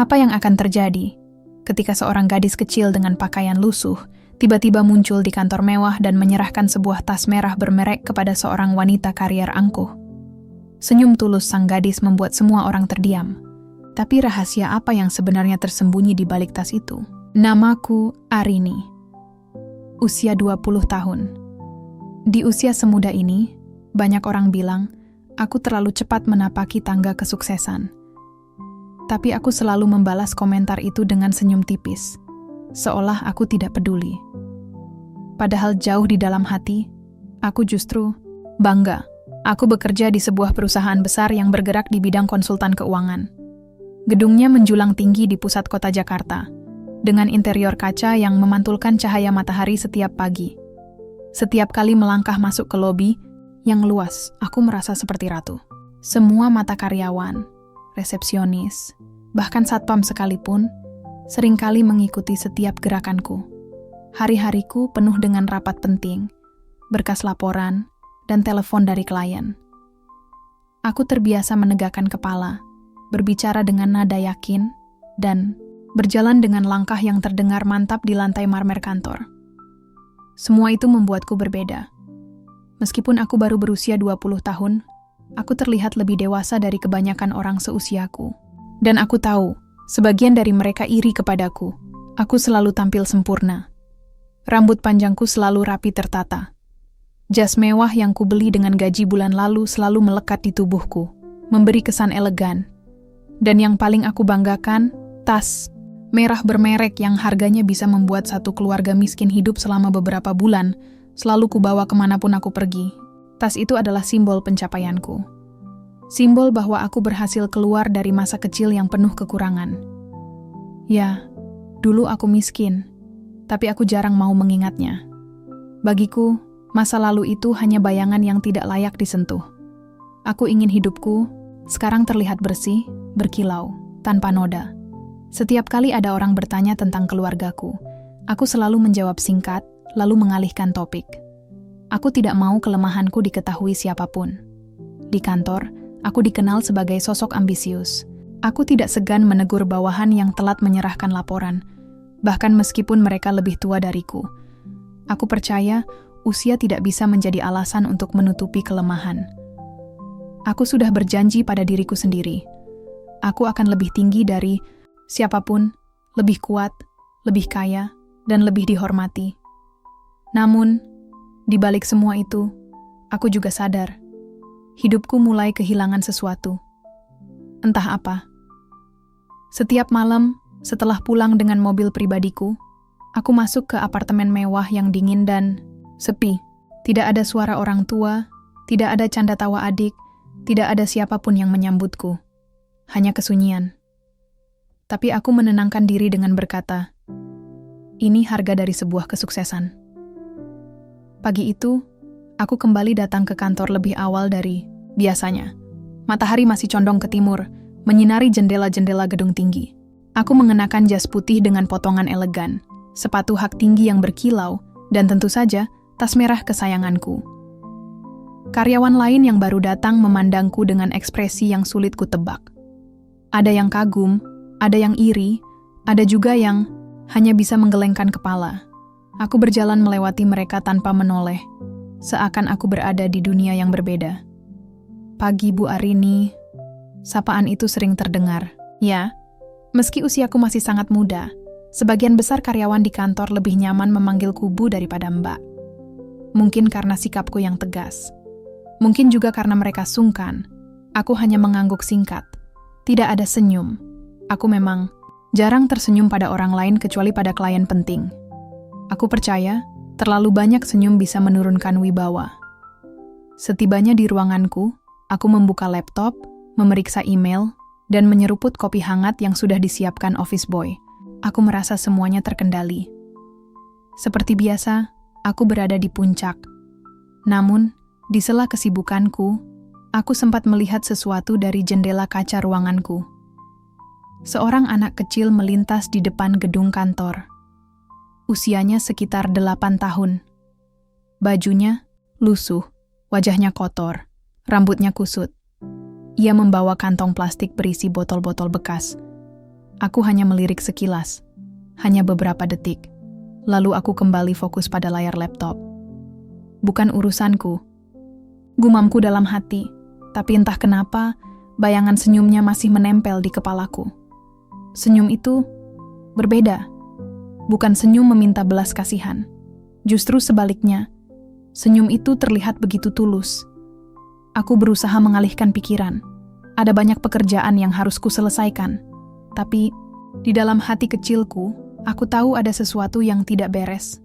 Apa yang akan terjadi ketika seorang gadis kecil dengan pakaian lusuh tiba-tiba muncul di kantor mewah dan menyerahkan sebuah tas merah bermerek kepada seorang wanita karier angkuh? Senyum tulus sang gadis membuat semua orang terdiam. Tapi rahasia apa yang sebenarnya tersembunyi di balik tas itu? Namaku Arini. Usia 20 tahun. Di usia semuda ini, banyak orang bilang, aku terlalu cepat menapaki tangga kesuksesan. Tapi aku selalu membalas komentar itu dengan senyum tipis, seolah aku tidak peduli. Padahal jauh di dalam hati, aku justru bangga. Aku bekerja di sebuah perusahaan besar yang bergerak di bidang konsultan keuangan. Gedungnya menjulang tinggi di pusat kota Jakarta, dengan interior kaca yang memantulkan cahaya matahari setiap pagi. Setiap kali melangkah masuk ke lobi yang luas, aku merasa seperti ratu. Semua mata karyawan, resepsionis, bahkan satpam sekalipun, seringkali mengikuti setiap gerakanku. Hari-hariku penuh dengan rapat penting, berkas laporan, dan telepon dari klien. Aku terbiasa menegakkan kepala, berbicara dengan nada yakin, dan berjalan dengan langkah yang terdengar mantap di lantai marmer kantor. Semua itu membuatku berbeda. Meskipun aku baru berusia 20 tahun, aku terlihat lebih dewasa dari kebanyakan orang seusiaku. Dan aku tahu, sebagian dari mereka iri kepadaku. Aku selalu tampil sempurna. Rambut panjangku selalu rapi tertata. Jas mewah yang kubeli dengan gaji bulan lalu selalu melekat di tubuhku, memberi kesan elegan. Dan yang paling aku banggakan, tas merah bermerek yang harganya bisa membuat satu keluarga miskin hidup selama beberapa bulan, selalu kubawa kemanapun aku pergi. Tas itu adalah simbol pencapaianku. Simbol bahwa aku berhasil keluar dari masa kecil yang penuh kekurangan. Ya, dulu aku miskin, tapi aku jarang mau mengingatnya. Bagiku, masa lalu itu hanya bayangan yang tidak layak disentuh. Aku ingin hidupku sekarang terlihat bersih, berkilau, tanpa noda. Setiap kali ada orang bertanya tentang keluargaku, aku selalu menjawab singkat, lalu mengalihkan topik. Aku tidak mau kelemahanku diketahui siapapun. Di kantor, aku dikenal sebagai sosok ambisius. Aku tidak segan menegur bawahan yang telat menyerahkan laporan, bahkan meskipun mereka lebih tua dariku. Aku percaya usia tidak bisa menjadi alasan untuk menutupi kelemahan. Aku sudah berjanji pada diriku sendiri. Aku akan lebih tinggi dari siapapun, lebih kuat, lebih kaya, dan lebih dihormati. Namun, di balik semua itu, aku juga sadar, hidupku mulai kehilangan sesuatu. Entah apa. Setiap malam, setelah pulang dengan mobil pribadiku, aku masuk ke apartemen mewah yang dingin dan sepi. Tidak ada suara orang tua, tidak ada canda tawa adik, tidak ada siapapun yang menyambutku. Hanya kesunyian. Tapi aku menenangkan diri dengan berkata, ini harga dari sebuah kesuksesan. Pagi itu, aku kembali datang ke kantor lebih awal dari biasanya. Matahari masih condong ke timur, menyinari jendela-jendela gedung tinggi. Aku mengenakan jas putih dengan potongan elegan, sepatu hak tinggi yang berkilau, dan tentu saja tas merah kesayanganku. Karyawan lain yang baru datang memandangku dengan ekspresi yang sulit kutebak. Ada yang kagum, ada yang iri, ada juga yang hanya bisa menggelengkan kepala. Aku berjalan melewati mereka tanpa menoleh, seakan aku berada di dunia yang berbeda. Pagi Bu Arini, sapaan itu sering terdengar. Ya, meski usiaku masih sangat muda, sebagian besar karyawan di kantor lebih nyaman memanggilku Bu daripada Mbak. Mungkin karena sikapku yang tegas. Mungkin juga karena mereka sungkan. Aku hanya mengangguk singkat. Tidak ada senyum. Aku memang jarang tersenyum pada orang lain kecuali pada klien penting. Aku percaya, terlalu banyak senyum bisa menurunkan wibawa. Setibanya di ruanganku, aku membuka laptop, memeriksa email, dan menyeruput kopi hangat yang sudah disiapkan office boy. Aku merasa semuanya terkendali. Seperti biasa, aku berada di puncak. Namun, di sela kesibukanku, aku sempat melihat sesuatu dari jendela kaca ruanganku. Seorang anak kecil melintas di depan gedung kantor. Usianya sekitar 8 tahun. Bajunya lusuh, wajahnya kotor, rambutnya kusut. Ia membawa kantong plastik berisi botol-botol bekas. Aku hanya melirik sekilas, hanya beberapa detik. Lalu aku kembali fokus pada layar laptop. Bukan urusanku. Gumamku dalam hati, tapi entah kenapa, bayangan senyumnya masih menempel di kepalaku. Senyum itu berbeda. Bukan senyum meminta belas kasihan. Justru sebaliknya, senyum itu terlihat begitu tulus. Aku berusaha mengalihkan pikiran. Ada banyak pekerjaan yang harus kuselesaikan. Tapi, di dalam hati kecilku, aku tahu ada sesuatu yang tidak beres.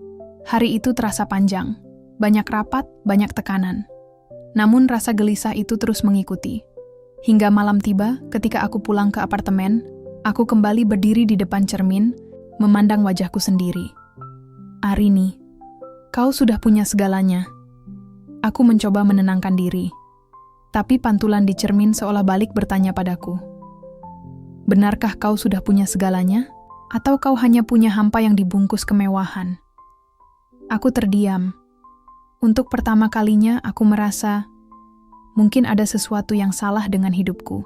Hari itu terasa panjang. Banyak rapat, banyak tekanan. Namun rasa gelisah itu terus mengikuti. Hingga malam tiba, ketika aku pulang ke apartemen, aku kembali berdiri di depan cermin, memandang wajahku sendiri. Arini, kau sudah punya segalanya. Aku mencoba menenangkan diri. Tapi pantulan di cermin seolah balik bertanya padaku. Benarkah kau sudah punya segalanya? Atau kau hanya punya hampa yang dibungkus kemewahan? Aku terdiam. Untuk pertama kalinya aku merasa mungkin ada sesuatu yang salah dengan hidupku.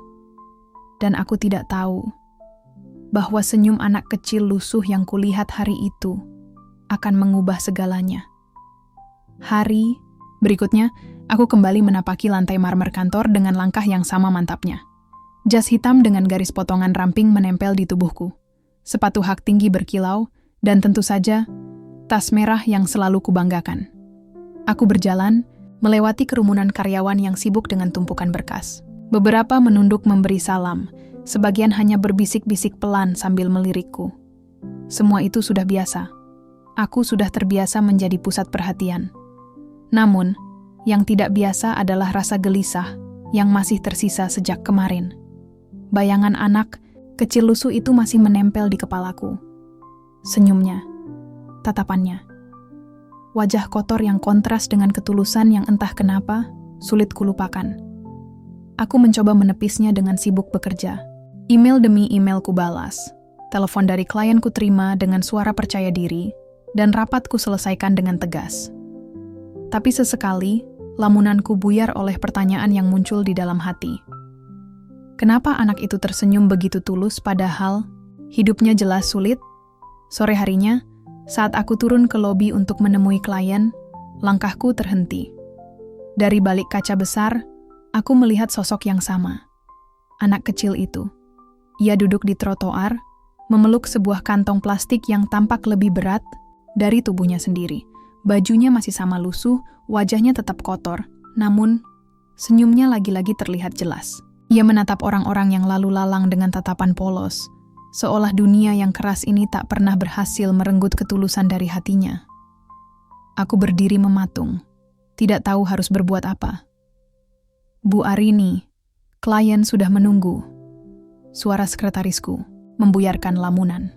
Dan aku tidak tahu bahwa senyum anak kecil lusuh yang kulihat hari itu akan mengubah segalanya. Hari berikutnya, aku kembali menapaki lantai marmer kantor dengan langkah yang sama mantapnya. Jas hitam dengan garis potongan ramping menempel di tubuhku. Sepatu hak tinggi berkilau, dan tentu saja, tas merah yang selalu kubanggakan. Aku berjalan, melewati kerumunan karyawan yang sibuk dengan tumpukan berkas. Beberapa menunduk memberi salam, sebagian hanya berbisik-bisik pelan sambil melirikku. Semua itu sudah biasa. Aku sudah terbiasa menjadi pusat perhatian. Namun, yang tidak biasa adalah rasa gelisah yang masih tersisa sejak kemarin. Bayangan anak kecil lusuh itu masih menempel di kepalaku. Senyumnya, tatapannya. Wajah kotor yang kontras dengan ketulusan yang entah kenapa sulit kulupakan. Aku mencoba menepisnya dengan sibuk bekerja. Email demi email ku balas. Telepon dari klien ku terima dengan suara percaya diri, dan rapat ku selesaikan dengan tegas. Tapi sesekali, lamunanku buyar oleh pertanyaan yang muncul di dalam hati. Kenapa anak itu tersenyum begitu tulus padahal hidupnya jelas sulit? Sore harinya, saat aku turun ke lobi untuk menemui klien, langkahku terhenti. Dari balik kaca besar, aku melihat sosok yang sama. Anak kecil itu. Ia duduk di trotoar, memeluk sebuah kantong plastik yang tampak lebih berat dari tubuhnya sendiri. Bajunya masih sama lusuh, wajahnya tetap kotor, namun senyumnya lagi-lagi terlihat jelas. Ia menatap orang-orang yang lalu lalang dengan tatapan polos, seolah dunia yang keras ini tak pernah berhasil merenggut ketulusan dari hatinya. Aku berdiri mematung, tidak tahu harus berbuat apa. Bu Arini, klien sudah menunggu. Suara sekretarisku membuyarkan lamunan.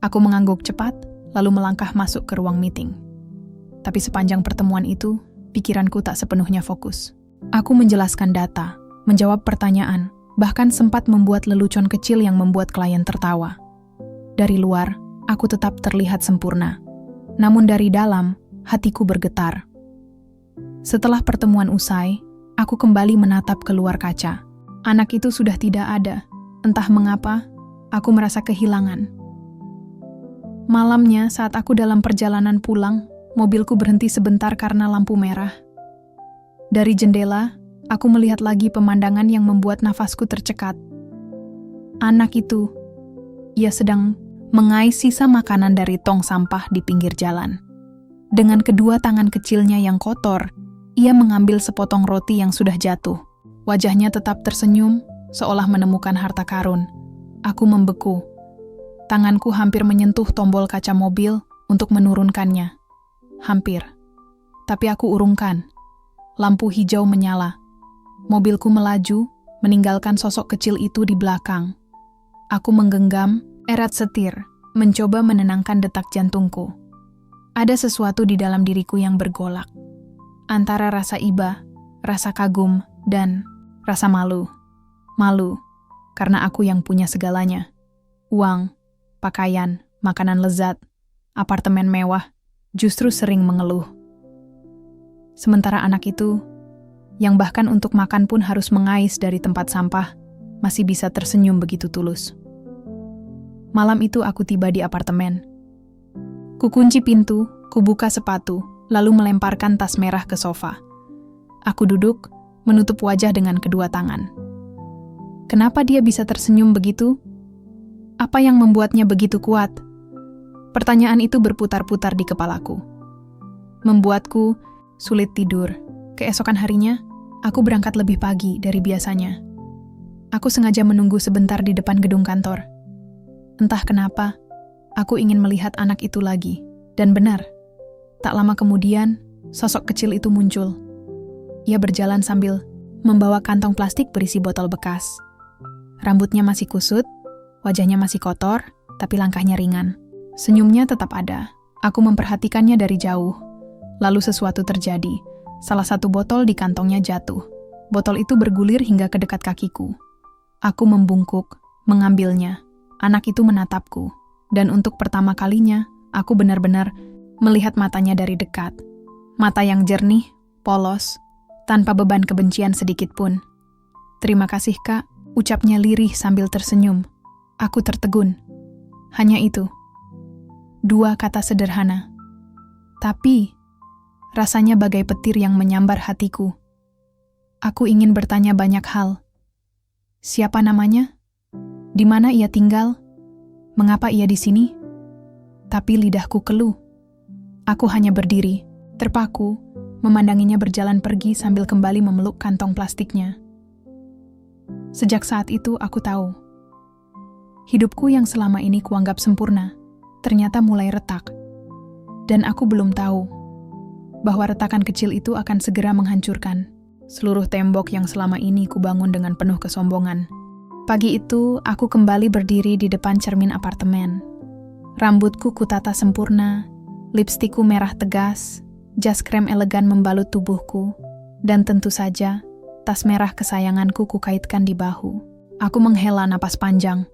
Aku mengangguk cepat, lalu melangkah masuk ke ruang meeting. Tapi sepanjang pertemuan itu, pikiranku tak sepenuhnya fokus. Aku menjelaskan data, menjawab pertanyaan, bahkan sempat membuat lelucon kecil yang membuat klien tertawa. Dari luar, aku tetap terlihat sempurna. Namun dari dalam, hatiku bergetar. Setelah pertemuan usai, aku kembali menatap keluar kaca. Anak itu sudah tidak ada. Entah mengapa, aku merasa kehilangan. Malamnya, saat aku dalam perjalanan pulang, mobilku berhenti sebentar karena lampu merah. Dari jendela, aku melihat lagi pemandangan yang membuat nafasku tercekat. Anak itu, ia sedang mengais sisa makanan dari tong sampah di pinggir jalan. Dengan kedua tangan kecilnya yang kotor, ia mengambil sepotong roti yang sudah jatuh. Wajahnya tetap tersenyum, seolah menemukan harta karun. Aku membeku. Tanganku hampir menyentuh tombol kaca mobil untuk menurunkannya. Hampir. Tapi aku urungkan. Lampu hijau menyala. Mobilku melaju, meninggalkan sosok kecil itu di belakang. Aku menggenggam erat setir, mencoba menenangkan detak jantungku. Ada sesuatu di dalam diriku yang bergolak. Antara rasa iba, rasa kagum, dan rasa malu. Malu, karena aku yang punya segalanya. Uang, pakaian, makanan lezat, apartemen mewah, justru sering mengeluh. Sementara anak itu, yang bahkan untuk makan pun harus mengais dari tempat sampah, masih bisa tersenyum begitu tulus. Malam itu aku tiba di apartemen. Kukunci pintu, kubuka sepatu, lalu melemparkan tas merah ke sofa. Aku duduk, menutup wajah dengan kedua tangan. Kenapa dia bisa tersenyum begitu? Apa yang membuatnya begitu kuat? Pertanyaan itu berputar-putar di kepalaku. Membuatku sulit tidur. Keesokan harinya, aku berangkat lebih pagi dari biasanya. Aku sengaja menunggu sebentar di depan gedung kantor. Entah kenapa, aku ingin melihat anak itu lagi. Dan benar, tak lama kemudian, sosok kecil itu muncul. Ia berjalan sambil membawa kantong plastik berisi botol bekas. Rambutnya masih kusut, wajahnya masih kotor, tapi langkahnya ringan. Senyumnya tetap ada. Aku memperhatikannya dari jauh. Lalu sesuatu terjadi. Salah satu botol di kantongnya jatuh. Botol itu bergulir hingga ke dekat kakiku. Aku membungkuk, mengambilnya. Anak itu menatapku. Dan untuk pertama kalinya, aku benar-benar melihat matanya dari dekat. Mata yang jernih, polos, tanpa beban kebencian sedikit pun. "Terima kasih, Kak," ucapnya lirih sambil tersenyum. Aku tertegun. Hanya itu. 2 kata sederhana. Tapi, rasanya bagai petir yang menyambar hatiku. Aku ingin bertanya banyak hal. Siapa namanya? Di mana ia tinggal? Mengapa ia di sini? Tapi lidahku keluh. Aku hanya berdiri, terpaku, memandanginya berjalan pergi sambil kembali memeluk kantong plastiknya. Sejak saat itu aku tahu. Hidupku yang selama ini kuanggap sempurna, ternyata mulai retak. Dan aku belum tahu bahwa retakan kecil itu akan segera menghancurkan seluruh tembok yang selama ini kubangun dengan penuh kesombongan. Pagi itu, aku kembali berdiri di depan cermin apartemen. Rambutku kutata sempurna, lipstikku merah tegas, jas krem elegan membalut tubuhku, dan tentu saja, tas merah kesayanganku kukaitkan di bahu. Aku menghela napas panjang.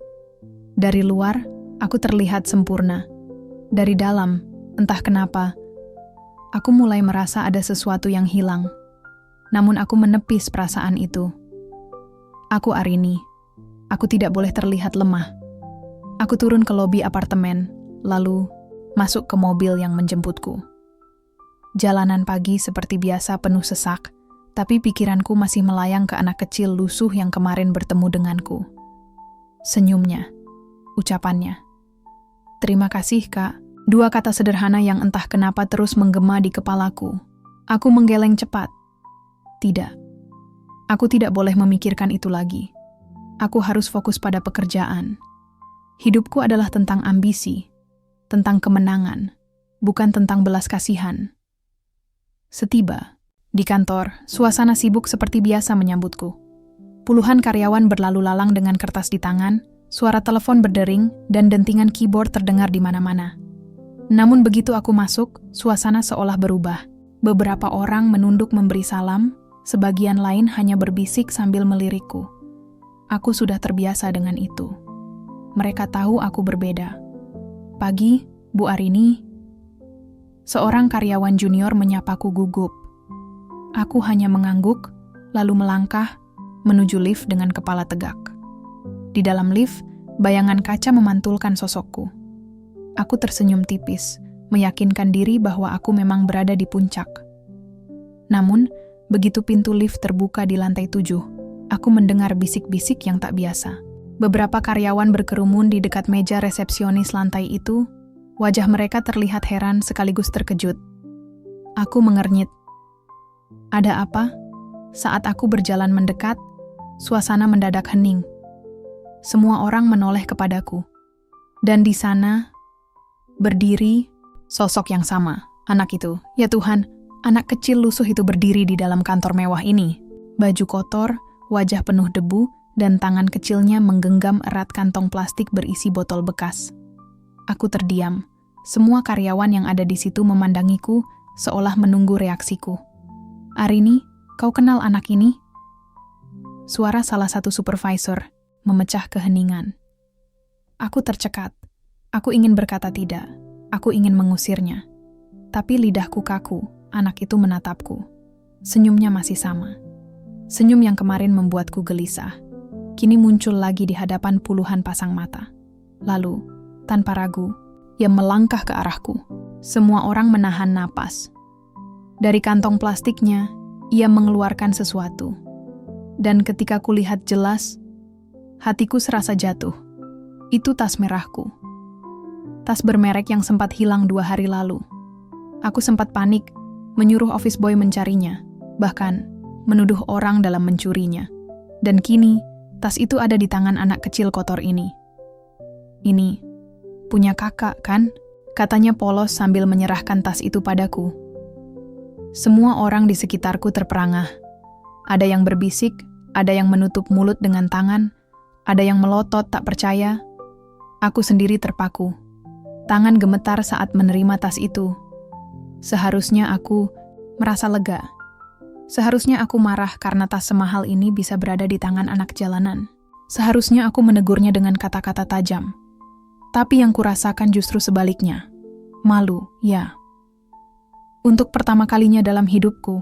Dari luar, aku terlihat sempurna. Dari dalam, entah kenapa, aku mulai merasa ada sesuatu yang hilang. Namun aku menepis perasaan itu. Aku Arini. Aku tidak boleh terlihat lemah. Aku turun ke lobi apartemen, lalu masuk ke mobil yang menjemputku. Jalanan pagi seperti biasa penuh sesak, tapi pikiranku masih melayang ke anak kecil lusuh yang kemarin bertemu denganku. Senyumnya, ucapannya. "Terima kasih, Kak." 2 kata sederhana yang entah kenapa terus menggema di kepalaku. Aku menggeleng cepat. Tidak. Aku tidak boleh memikirkan itu lagi. Aku harus fokus pada pekerjaan. Hidupku adalah tentang ambisi, tentang kemenangan, bukan tentang belas kasihan. Setiba di kantor, suasana sibuk seperti biasa menyambutku. Puluhan karyawan berlalu lalang dengan kertas di tangan, suara telepon berdering, dan dentingan keyboard terdengar di mana-mana. Namun begitu aku masuk, suasana seolah berubah. Beberapa orang menunduk memberi salam, sebagian lain hanya berbisik sambil melirikku. Aku sudah terbiasa dengan itu. Mereka tahu aku berbeda. "Pagi, Bu Arini." Seorang karyawan junior menyapaku gugup. Aku hanya mengangguk, lalu melangkah menuju lift dengan kepala tegak. Di dalam lift, bayangan kaca memantulkan sosokku. Aku tersenyum tipis, meyakinkan diri bahwa aku memang berada di puncak. Namun, begitu pintu lift terbuka di lantai 7, aku mendengar bisik-bisik yang tak biasa. Beberapa karyawan berkerumun di dekat meja resepsionis lantai itu. Wajah mereka terlihat heran sekaligus terkejut. Aku mengernyit. "Ada apa?" Saat aku berjalan mendekat, suasana mendadak hening. Semua orang menoleh kepadaku. Dan di sana, berdiri, sosok yang sama, anak itu. Ya Tuhan, anak kecil lusuh itu berdiri di dalam kantor mewah ini. Baju kotor, wajah penuh debu, dan tangan kecilnya menggenggam erat kantong plastik berisi botol bekas. Aku terdiam. Semua karyawan yang ada di situ memandangiku, seolah menunggu reaksiku. "Arini, kau kenal anak ini?" Suara salah satu supervisor memecah keheningan. Aku tercekat. Aku ingin berkata tidak. Aku ingin mengusirnya. Tapi lidahku kaku. Anak itu menatapku. Senyumnya masih sama. Senyum yang kemarin membuatku gelisah. kini muncul lagi di hadapan puluhan pasang mata. Lalu, tanpa ragu, ia melangkah ke arahku. Semua orang menahan napas. Dari kantong plastiknya, ia mengeluarkan sesuatu. Dan ketika kulihat jelas, hatiku serasa jatuh. Itu tas merahku. Tas bermerek yang sempat hilang 2 hari lalu. Aku sempat panik, menyuruh office boy mencarinya, bahkan menuduh orang dalam mencurinya. Dan kini, tas itu ada di tangan anak kecil kotor ini. Ini, punya kakak kan? Katanya polos sambil menyerahkan tas itu padaku. Semua orang di sekitarku terperangah. Ada yang berbisik, ada yang menutup mulut dengan tangan, ada yang melotot tak percaya. Aku sendiri terpaku. Tangan gemetar saat menerima tas itu. Seharusnya aku merasa lega. Seharusnya aku marah karena tas semahal ini bisa berada di tangan anak jalanan. Seharusnya aku menegurnya dengan kata-kata tajam. Tapi yang kurasakan justru sebaliknya. Malu, ya. Untuk pertama kalinya dalam hidupku,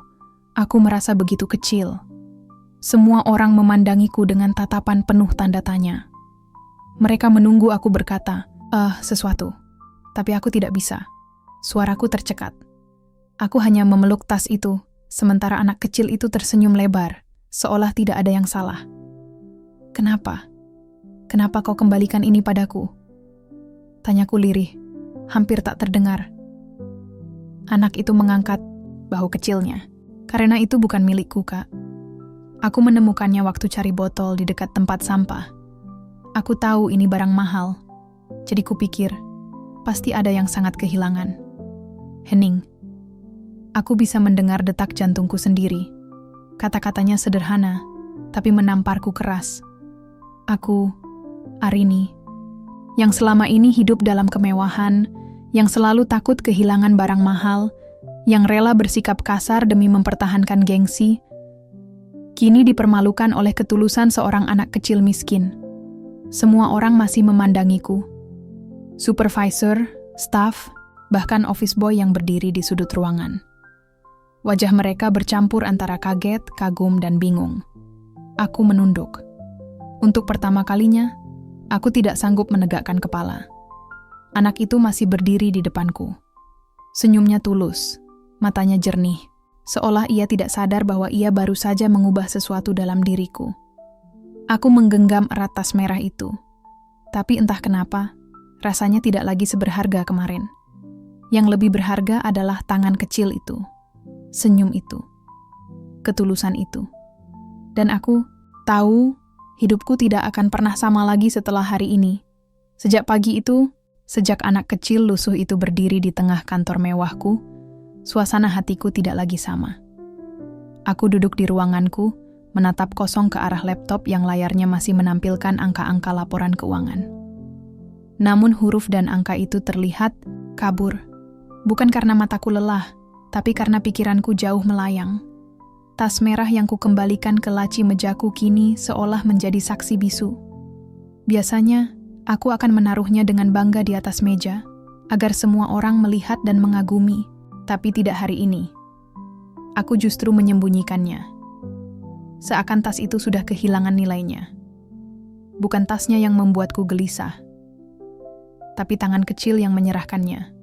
aku merasa begitu kecil. Semua orang memandangiku dengan tatapan penuh tanda tanya. Mereka menunggu aku berkata, sesuatu. Tapi aku tidak bisa. Suaraku tercekat. Aku hanya memeluk tas itu, sementara anak kecil itu tersenyum lebar, seolah tidak ada yang salah. Kenapa? Kenapa kau kembalikan ini padaku? Tanyaku lirih, hampir tak terdengar. Anak itu mengangkat bahu kecilnya. Karena itu bukan milikku, Kak. Aku menemukannya waktu cari botol di dekat tempat sampah. Aku tahu ini barang mahal. Jadi kupikir, pasti ada yang sangat kehilangan. Hening. Aku bisa mendengar detak jantungku sendiri. Kata-katanya sederhana, tapi menamparku keras. Aku, Arini, yang selama ini hidup dalam kemewahan, yang selalu takut kehilangan barang mahal, yang rela bersikap kasar demi mempertahankan gengsi, kini dipermalukan oleh ketulusan seorang anak kecil miskin. Semua orang masih memandangiku. Supervisor, staff, bahkan office boy yang berdiri di sudut ruangan. Wajah mereka bercampur antara kaget, kagum, dan bingung. Aku menunduk. Untuk pertama kalinya, aku tidak sanggup menegakkan kepala. Anak itu masih berdiri di depanku. Senyumnya tulus, matanya jernih, seolah ia tidak sadar bahwa ia baru saja mengubah sesuatu dalam diriku. Aku menggenggam erat tas merah itu. Tapi entah kenapa, rasanya tidak lagi seberharga kemarin. Yang lebih berharga adalah tangan kecil itu. Senyum itu, ketulusan itu. Dan aku tahu hidupku tidak akan pernah sama lagi setelah hari ini. Sejak pagi itu, sejak anak kecil lusuh itu berdiri di tengah kantor mewahku, suasana hatiku tidak lagi sama. Aku duduk di ruanganku, menatap kosong ke arah laptop yang layarnya masih menampilkan angka-angka laporan keuangan. Namun huruf dan angka itu terlihat kabur. Bukan karena mataku lelah, tapi karena pikiranku jauh melayang. Tas merah yang kukembalikan ke laci mejaku kini seolah menjadi saksi bisu. Biasanya, aku akan menaruhnya dengan bangga di atas meja, agar semua orang melihat dan mengagumi, tapi tidak hari ini. Aku justru menyembunyikannya. Seakan tas itu sudah kehilangan nilainya. Bukan tasnya yang membuatku gelisah, tapi tangan kecil yang menyerahkannya.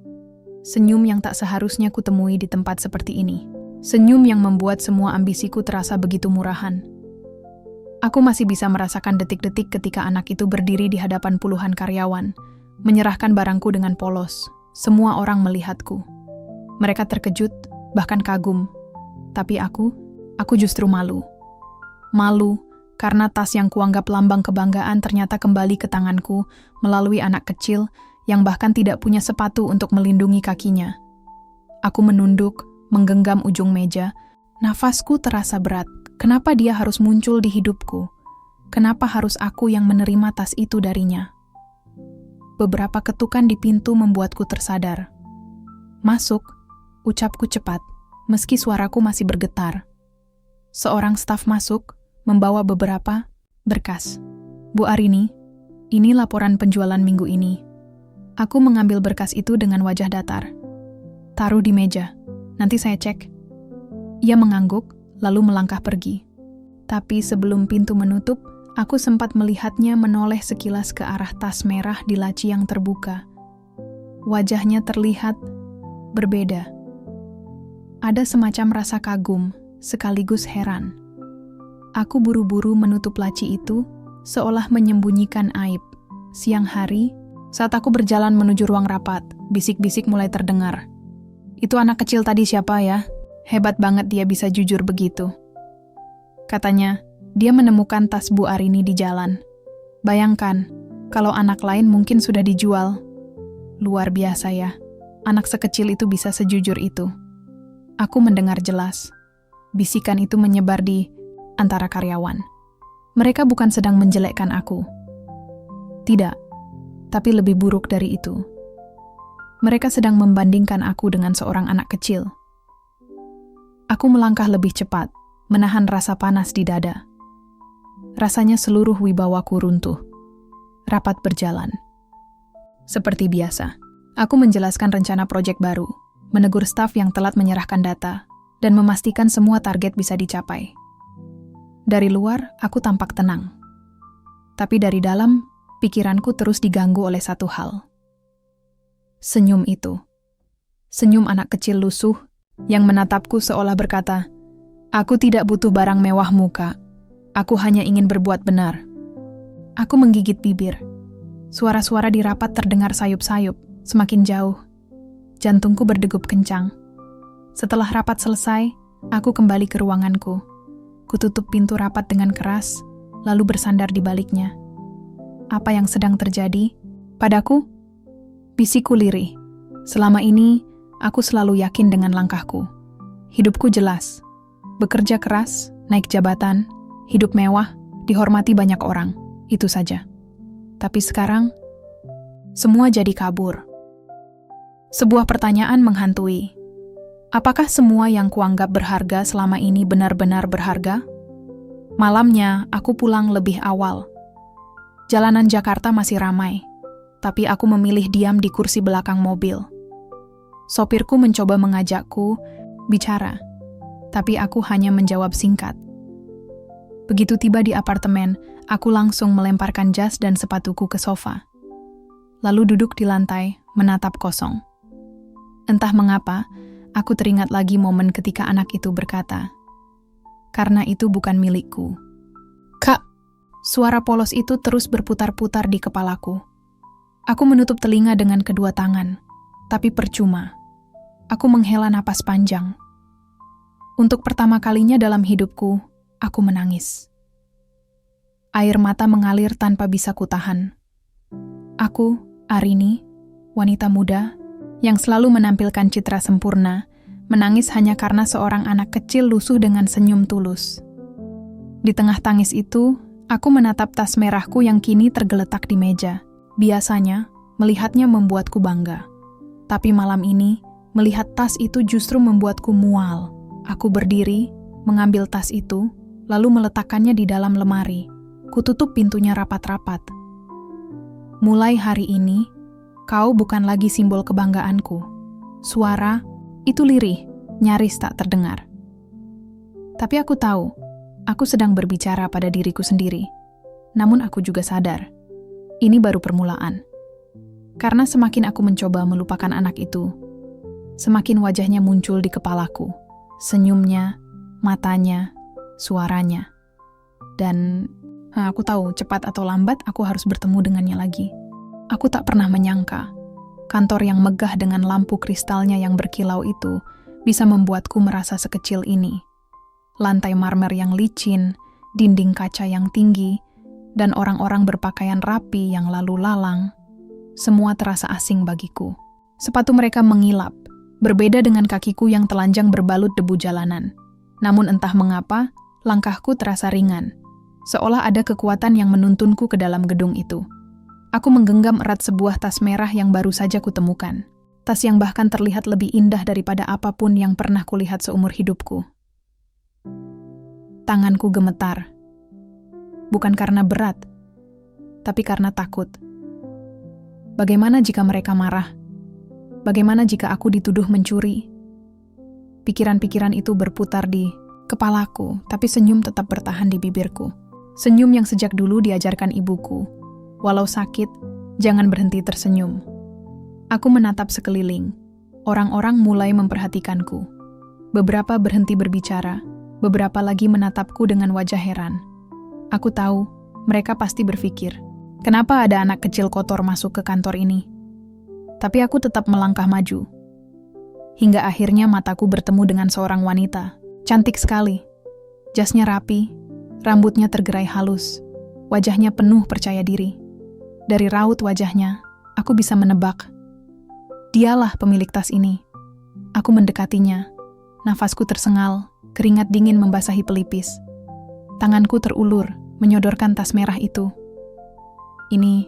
Senyum yang tak seharusnya kutemui di tempat seperti ini. Senyum yang membuat semua ambisiku terasa begitu murahan. Aku masih bisa merasakan detik-detik ketika anak itu berdiri di hadapan puluhan karyawan, menyerahkan barangku dengan polos. Semua orang melihatku. Mereka terkejut, bahkan kagum. Tapi aku justru malu. Malu karena tas yang kuanggap lambang kebanggaan ternyata kembali ke tanganku melalui anak kecil yang bahkan tidak punya sepatu untuk melindungi kakinya. Aku menunduk, menggenggam ujung meja. Nafasku terasa berat. Kenapa dia harus muncul di hidupku? Kenapa harus aku yang menerima tas itu darinya? Beberapa ketukan di pintu membuatku tersadar. Masuk, ucapku cepat, meski suaraku masih bergetar. Seorang staf masuk, membawa beberapa berkas. Bu Arini, ini laporan penjualan minggu ini. Aku mengambil berkas itu dengan wajah datar. Taruh di meja, nanti saya cek. Ia mengangguk, lalu melangkah pergi. Tapi sebelum pintu menutup, Aku sempat melihatnya menoleh sekilas ke arah tas merah di laci yang terbuka. Wajahnya terlihat berbeda. Ada semacam rasa kagum, sekaligus heran. Aku buru-buru menutup laci itu, seolah menyembunyikan aib. Siang hari, saat aku berjalan menuju ruang rapat, bisik-bisik mulai terdengar. "Itu anak kecil tadi siapa ya? Hebat banget dia bisa jujur begitu." Katanya, dia menemukan tas Bu Arini di jalan. Bayangkan, kalau anak lain mungkin sudah dijual. Luar biasa ya, anak sekecil itu bisa sejujur itu. Aku mendengar jelas. Bisikan itu menyebar di antara karyawan. Mereka bukan sedang menjelekkan aku. Tidak, tapi lebih buruk dari itu. Mereka sedang membandingkan aku dengan seorang anak kecil. Aku melangkah lebih cepat, menahan rasa panas di dada. Rasanya seluruh wibawaku runtuh. Rapat berjalan. Seperti biasa, aku menjelaskan rencana proyek baru, menegur staf yang telat menyerahkan data, dan memastikan semua target bisa dicapai. Dari luar, aku tampak tenang. Tapi dari dalam, pikiranku terus diganggu oleh satu hal. Senyum itu. Senyum anak kecil lusuh yang menatapku seolah berkata, "Aku tidak butuh barang mewahmu, Kak. Aku hanya ingin berbuat benar." Aku menggigit bibir. Suara-suara di rapat terdengar sayup-sayup, semakin jauh. Jantungku berdegup kencang. Setelah rapat selesai, aku kembali ke ruanganku. Kututup pintu rapat dengan keras, lalu bersandar di baliknya. Apa yang sedang terjadi? Padaku? Bisikku lirih. Selama ini, aku selalu yakin dengan langkahku. Hidupku jelas. Bekerja keras, naik jabatan, hidup mewah, dihormati banyak orang. Itu saja. Tapi sekarang, semua jadi kabur. Sebuah pertanyaan menghantui. Apakah semua yang kuanggap berharga selama ini benar-benar berharga? Malamnya, aku pulang lebih awal. Jalanan Jakarta masih ramai, tapi aku memilih diam di kursi belakang mobil. Sopirku mencoba mengajakku bicara, tapi aku hanya menjawab singkat. Begitu tiba di apartemen, aku langsung melemparkan jas dan sepatuku ke sofa. Lalu duduk di lantai, menatap kosong. Entah mengapa, aku teringat lagi momen ketika anak itu berkata, "Karena itu bukan milikku." "Kak!" Suara polos itu terus berputar-putar di kepalaku. Aku menutup telinga dengan kedua tangan, tapi percuma. Aku menghela napas panjang. Untuk pertama kalinya dalam hidupku, aku menangis. Air mata mengalir tanpa bisa kutahan. Aku, Arini, wanita muda, yang selalu menampilkan citra sempurna, menangis hanya karena seorang anak kecil lusuh dengan senyum tulus. Di tengah tangis itu, aku menatap tas merahku yang kini tergeletak di meja. Biasanya, melihatnya membuatku bangga. Tapi malam ini, melihat tas itu justru membuatku mual. Aku berdiri, mengambil tas itu, lalu meletakkannya di dalam lemari. Kututup pintunya rapat-rapat. Mulai hari ini, kau bukan lagi simbol kebanggaanku. Suara, itu lirih, nyaris tak terdengar. Tapi aku tahu, aku sedang berbicara pada diriku sendiri. Namun aku juga sadar, ini baru permulaan. Karena semakin aku mencoba melupakan anak itu, semakin wajahnya muncul di kepalaku. Senyumnya, matanya, suaranya. Dan aku tahu cepat atau lambat aku harus bertemu dengannya lagi. Aku tak pernah menyangka kantor yang megah dengan lampu kristalnya yang berkilau itu bisa membuatku merasa sekecil ini. Lantai marmer yang licin, dinding kaca yang tinggi, dan orang-orang berpakaian rapi yang lalu lalang. Semua terasa asing bagiku. Sepatu mereka mengilap, berbeda dengan kakiku yang telanjang berbalut debu jalanan. Namun entah mengapa, langkahku terasa ringan. Seolah ada kekuatan yang menuntunku ke dalam gedung itu. Aku menggenggam erat sebuah tas merah yang baru saja kutemukan. Tas yang bahkan terlihat lebih indah daripada apapun yang pernah kulihat seumur hidupku. Tanganku gemetar. Bukan karena berat, tapi karena takut. Bagaimana jika mereka marah? Bagaimana jika aku dituduh mencuri? Pikiran-pikiran itu berputar di kepalaku, tapi senyum tetap bertahan di bibirku. Senyum yang sejak dulu diajarkan ibuku. Walau sakit, jangan berhenti tersenyum. Aku menatap sekeliling. Orang-orang mulai memperhatikanku. Beberapa berhenti berbicara, beberapa lagi menatapku dengan wajah heran. Aku tahu, mereka pasti berpikir, kenapa ada anak kecil kotor masuk ke kantor ini? Tapi aku tetap melangkah maju. Hingga akhirnya mataku bertemu dengan seorang wanita. Cantik sekali. Jasnya rapi, rambutnya tergerai halus. Wajahnya penuh percaya diri. Dari raut wajahnya, aku bisa menebak. Dialah pemilik tas ini. Aku mendekatinya. Nafasku tersengal, keringat dingin membasahi pelipis. Tanganku terulur, menyodorkan tas merah itu. Ini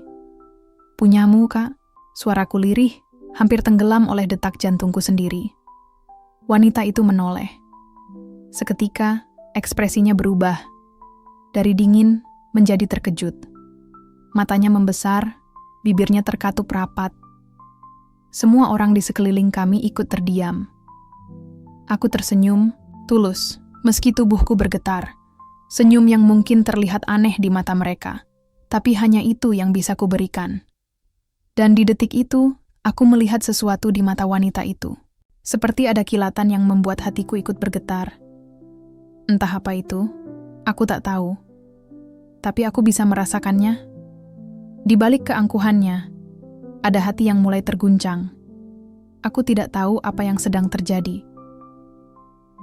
punyamu, Kak? Suaraku lirih, hampir tenggelam oleh detak jantungku sendiri. Wanita itu menoleh. Seketika, ekspresinya berubah. Dari dingin menjadi terkejut. Matanya membesar, bibirnya terkatup rapat. Semua orang di sekeliling kami ikut terdiam. Aku tersenyum, tulus, meski tubuhku bergetar. Senyum yang mungkin terlihat aneh di mata mereka. Tapi hanya itu yang bisa kuberikan. Dan di detik itu, aku melihat sesuatu di mata wanita itu. Seperti ada kilatan yang membuat hatiku ikut bergetar. Entah apa itu, aku tak tahu. Tapi aku bisa merasakannya. Di balik keangkuhannya, ada hati yang mulai terguncang. Aku tidak tahu apa yang sedang terjadi.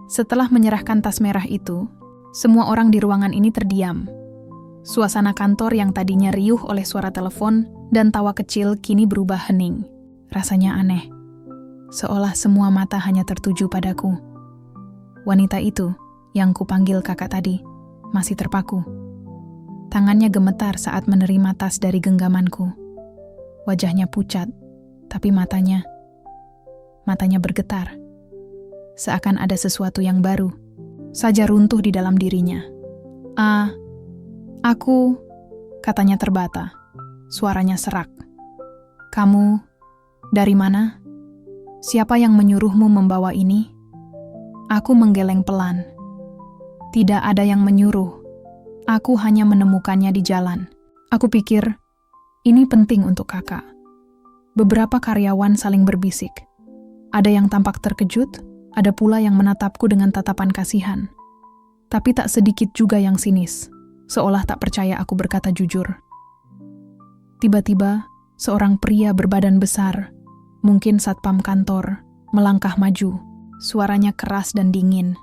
Setelah menyerahkan tas merah itu, semua orang di ruangan ini terdiam. Suasana kantor yang tadinya riuh oleh suara telepon dan tawa kecil kini berubah hening. Rasanya aneh. Seolah semua mata hanya tertuju padaku. Wanita itu, yang kupanggil kakak tadi, masih terpaku. Tangannya gemetar saat menerima tas dari genggamanku. Wajahnya pucat, tapi matanya bergetar. Seakan ada sesuatu yang baru, saja runtuh di dalam dirinya. Aku, katanya terbata. Suaranya serak. Kamu, dari mana? Siapa yang menyuruhmu membawa ini? Aku menggeleng pelan. Tidak ada yang menyuruh. Aku hanya menemukannya di jalan. Aku pikir, ini penting untuk kakak. Beberapa karyawan saling berbisik. Ada yang tampak terkejut, ada pula yang menatapku dengan tatapan kasihan. Tapi tak sedikit juga yang sinis. Seolah tak percaya aku berkata jujur. Tiba-tiba, seorang pria berbadan besar, mungkin satpam kantor, melangkah maju. Suaranya keras dan dingin.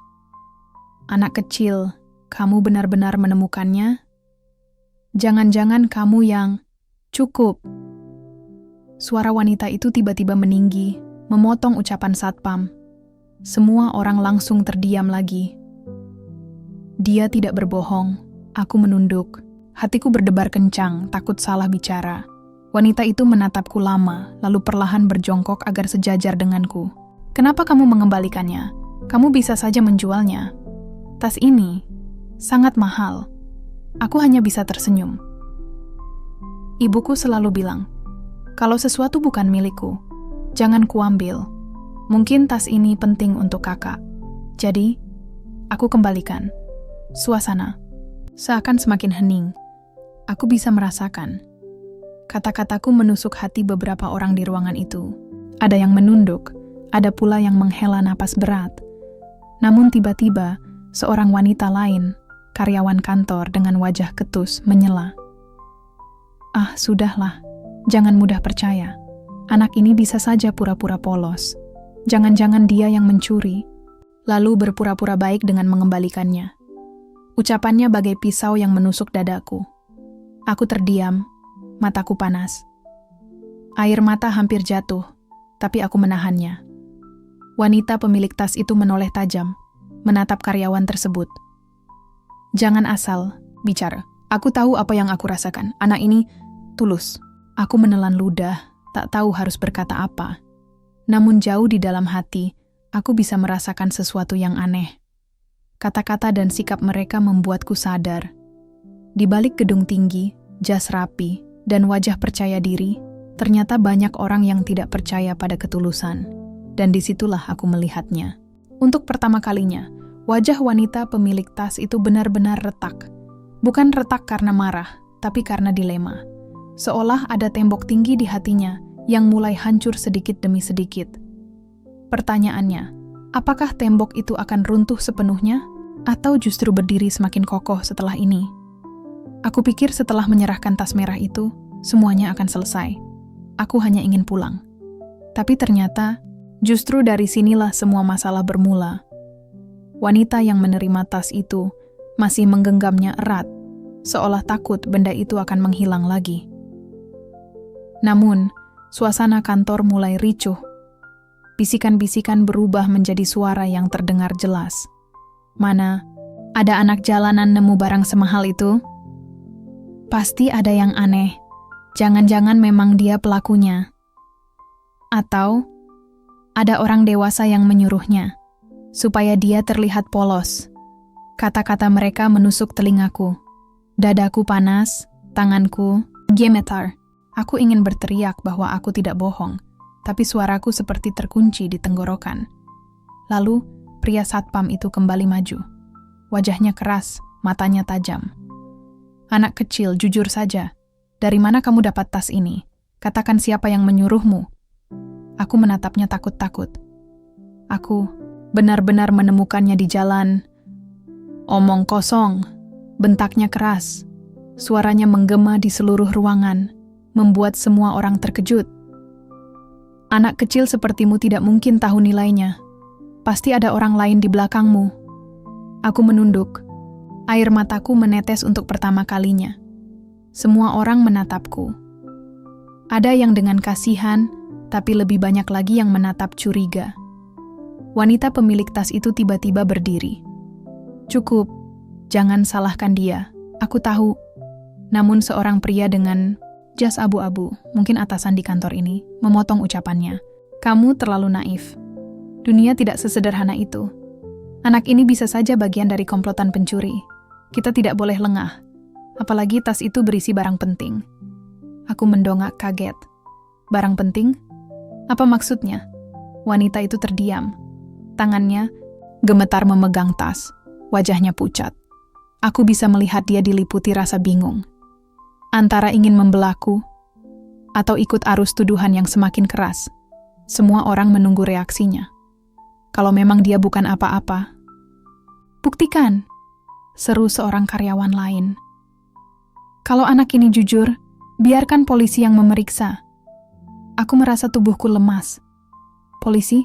Anak kecil, kamu benar-benar menemukannya? Jangan-jangan kamu yang... Cukup. Suara wanita itu tiba-tiba meninggi, memotong ucapan satpam. Semua orang langsung terdiam lagi. Dia tidak berbohong. Aku menunduk. Hatiku berdebar kencang, takut salah bicara. Wanita itu menatapku lama, lalu perlahan berjongkok agar sejajar denganku. Kenapa kamu mengembalikannya? Kamu bisa saja menjualnya. Tas ini sangat mahal. Aku hanya bisa tersenyum. Ibuku selalu bilang, kalau sesuatu bukan milikku, jangan kuambil. Mungkin tas ini penting untuk kakak. Jadi, aku kembalikan. Suasana seakan semakin hening. Aku bisa merasakan. Kata-kataku menusuk hati beberapa orang di ruangan itu. Ada yang menunduk, ada pula yang menghela napas berat. Namun tiba-tiba, seorang wanita lain, karyawan kantor dengan wajah ketus, menyela. Sudahlah. Jangan mudah percaya. Anak ini bisa saja pura-pura polos. Jangan-jangan dia yang mencuri, lalu berpura-pura baik dengan mengembalikannya. Ucapannya bagai pisau yang menusuk dadaku. Aku terdiam, mataku panas. Air mata hampir jatuh, tapi aku menahannya. Wanita pemilik tas itu menoleh tajam, menatap karyawan tersebut. Jangan asal bicara. Aku tahu apa yang aku rasakan. Anak ini tulus. Aku menelan ludah, tak tahu harus berkata apa. Namun jauh di dalam hati, aku bisa merasakan sesuatu yang aneh. Kata-kata dan sikap mereka membuatku sadar. Di balik gedung tinggi, jas rapi, dan wajah percaya diri, ternyata banyak orang yang tidak percaya pada ketulusan. Dan disitulah aku melihatnya. Untuk pertama kalinya, wajah wanita pemilik tas itu benar-benar retak. Bukan retak karena marah, tapi karena dilema. Seolah ada tembok tinggi di hatinya yang mulai hancur sedikit demi sedikit. Pertanyaannya, apakah tembok itu akan runtuh sepenuhnya atau justru berdiri semakin kokoh setelah ini? Aku pikir setelah menyerahkan tas merah itu, semuanya akan selesai. Aku hanya ingin pulang. Tapi ternyata, justru dari sinilah semua masalah bermula. Wanita yang menerima tas itu masih menggenggamnya erat, seolah takut benda itu akan menghilang lagi. Namun, suasana kantor mulai ricuh. Bisikan-bisikan berubah menjadi suara yang terdengar jelas. Mana, ada anak jalanan nemu barang semahal itu? Pasti ada yang aneh. Jangan-jangan memang dia pelakunya. Atau, ada orang dewasa yang menyuruhnya, supaya dia terlihat polos. Kata-kata mereka menusuk telingaku. Dadaku panas, tanganku gemetar. Aku ingin berteriak bahwa aku tidak bohong, tapi suaraku seperti terkunci di tenggorokan. Lalu, pria satpam itu kembali maju. Wajahnya keras, matanya tajam. Anak kecil, jujur saja. Dari mana kamu dapat tas ini? Katakan siapa yang menyuruhmu. Aku menatapnya takut-takut. Aku benar-benar menemukannya di jalan. Omong kosong, bentaknya keras. Suaranya menggema di seluruh ruangan, membuat semua orang terkejut. Anak kecil sepertimu tidak mungkin tahu nilainya. Pasti ada orang lain di belakangmu. Aku menunduk. Air mataku menetes untuk pertama kalinya. Semua orang menatapku. Ada yang dengan kasihan, tapi lebih banyak lagi yang menatap curiga. Wanita pemilik tas itu tiba-tiba berdiri. Cukup, jangan salahkan dia. Aku tahu. Namun seorang pria dengan jas abu-abu, mungkin atasan di kantor ini, memotong ucapannya. Kamu terlalu naif. Dunia tidak sesederhana itu. Anak ini bisa saja bagian dari komplotan pencuri. Kita tidak boleh lengah. Apalagi tas itu berisi barang penting. Aku mendongak kaget. Barang penting? Apa maksudnya? Wanita itu terdiam. Tangannya gemetar memegang tas. Wajahnya pucat. Aku bisa melihat dia diliputi rasa bingung. Antara ingin membelaku atau ikut arus tuduhan yang semakin keras. Semua orang menunggu reaksinya. Kalau memang dia bukan apa-apa. Buktikan, seru seorang karyawan lain. Kalau anak ini jujur, biarkan polisi yang memeriksa. Aku merasa tubuhku lemas. Polisi?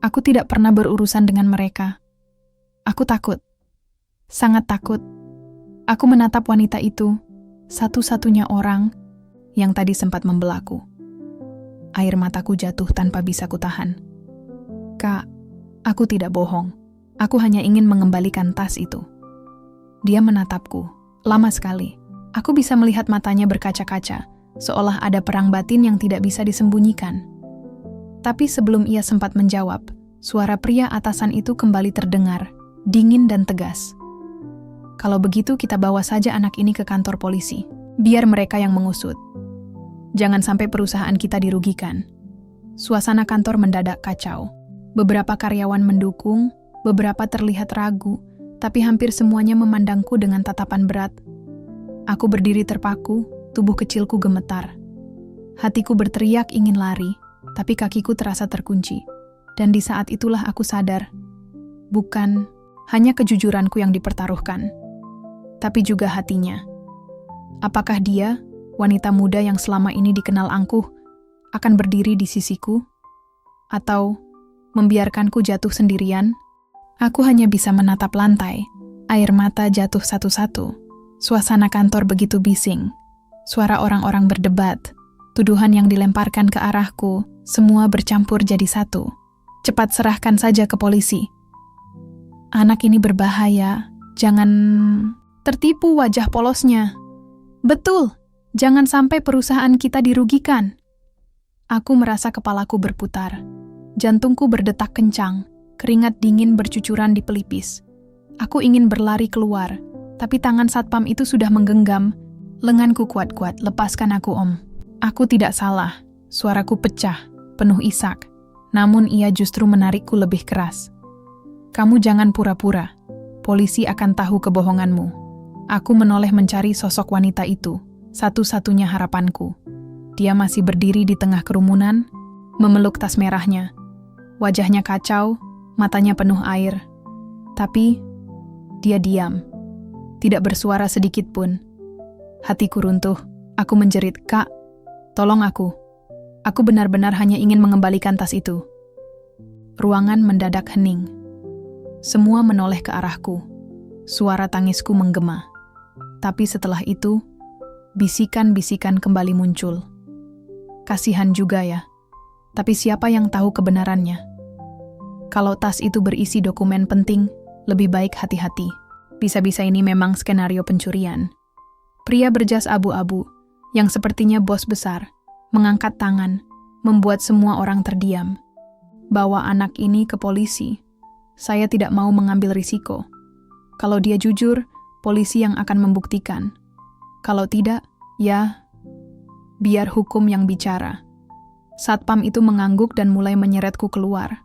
Aku tidak pernah berurusan dengan mereka. Aku takut. Sangat takut. Aku menatap wanita itu, satu-satunya orang yang tadi sempat membelaku. Air mataku jatuh tanpa bisa kutahan. Kak, aku tidak bohong. Aku hanya ingin mengembalikan tas itu. Dia menatapku, lama sekali. Aku bisa melihat matanya berkaca-kaca, seolah ada perang batin yang tidak bisa disembunyikan. Tapi sebelum ia sempat menjawab, suara pria atasan itu kembali terdengar, dingin dan tegas. Kalau begitu kita bawa saja anak ini ke kantor polisi. Biar mereka yang mengusut. Jangan sampai perusahaan kita dirugikan. Suasana kantor mendadak kacau. Beberapa karyawan mendukung, beberapa terlihat ragu, tapi hampir semuanya memandangku dengan tatapan berat. Aku berdiri terpaku, tubuh kecilku gemetar. Hatiku berteriak ingin lari, tapi kakiku terasa terkunci. Dan di saat itulah aku sadar, bukan hanya kejujuranku yang dipertaruhkan, tapi juga hatinya. Apakah dia, wanita muda yang selama ini dikenal angkuh, akan berdiri di sisiku? Atau membiarkanku jatuh sendirian? Aku hanya bisa menatap lantai. Air mata jatuh satu-satu. Suasana kantor begitu bising. Suara orang-orang berdebat. Tuduhan yang dilemparkan ke arahku, semua bercampur jadi satu. Cepat serahkan saja ke polisi. Anak ini berbahaya. Jangan tertipu wajah polosnya. Betul, jangan sampai perusahaan kita dirugikan. Aku merasa kepalaku berputar. Jantungku berdetak kencang, keringat dingin bercucuran di pelipis. Aku ingin berlari keluar, tapi tangan satpam itu sudah menggenggam. Lenganku kuat-kuat, lepaskan aku om. Aku tidak salah, suaraku pecah, penuh isak. Namun ia justru menarikku lebih keras. Kamu jangan pura-pura, polisi akan tahu kebohonganmu. Aku menoleh mencari sosok wanita itu, satu-satunya harapanku. Dia masih berdiri di tengah kerumunan, memeluk tas merahnya. Wajahnya kacau, matanya penuh air. Tapi, dia diam. Tidak bersuara sedikit pun. Hatiku runtuh. Aku menjerit, "Kak, tolong aku. Aku benar-benar hanya ingin mengembalikan tas itu." Ruangan mendadak hening. Semua menoleh ke arahku. Suara tangisku menggema. Tapi setelah itu, bisikan-bisikan kembali muncul. Kasihan juga ya. Tapi siapa yang tahu kebenarannya? Kalau tas itu berisi dokumen penting, lebih baik hati-hati. Bisa-bisa ini memang skenario pencurian. Pria berjas abu-abu, yang sepertinya bos besar, mengangkat tangan, membuat semua orang terdiam. Bawa anak ini ke polisi. Saya tidak mau mengambil risiko. Kalau dia jujur, polisi yang akan membuktikan. Kalau tidak, ya, biar hukum yang bicara. Satpam itu mengangguk dan mulai menyeretku keluar.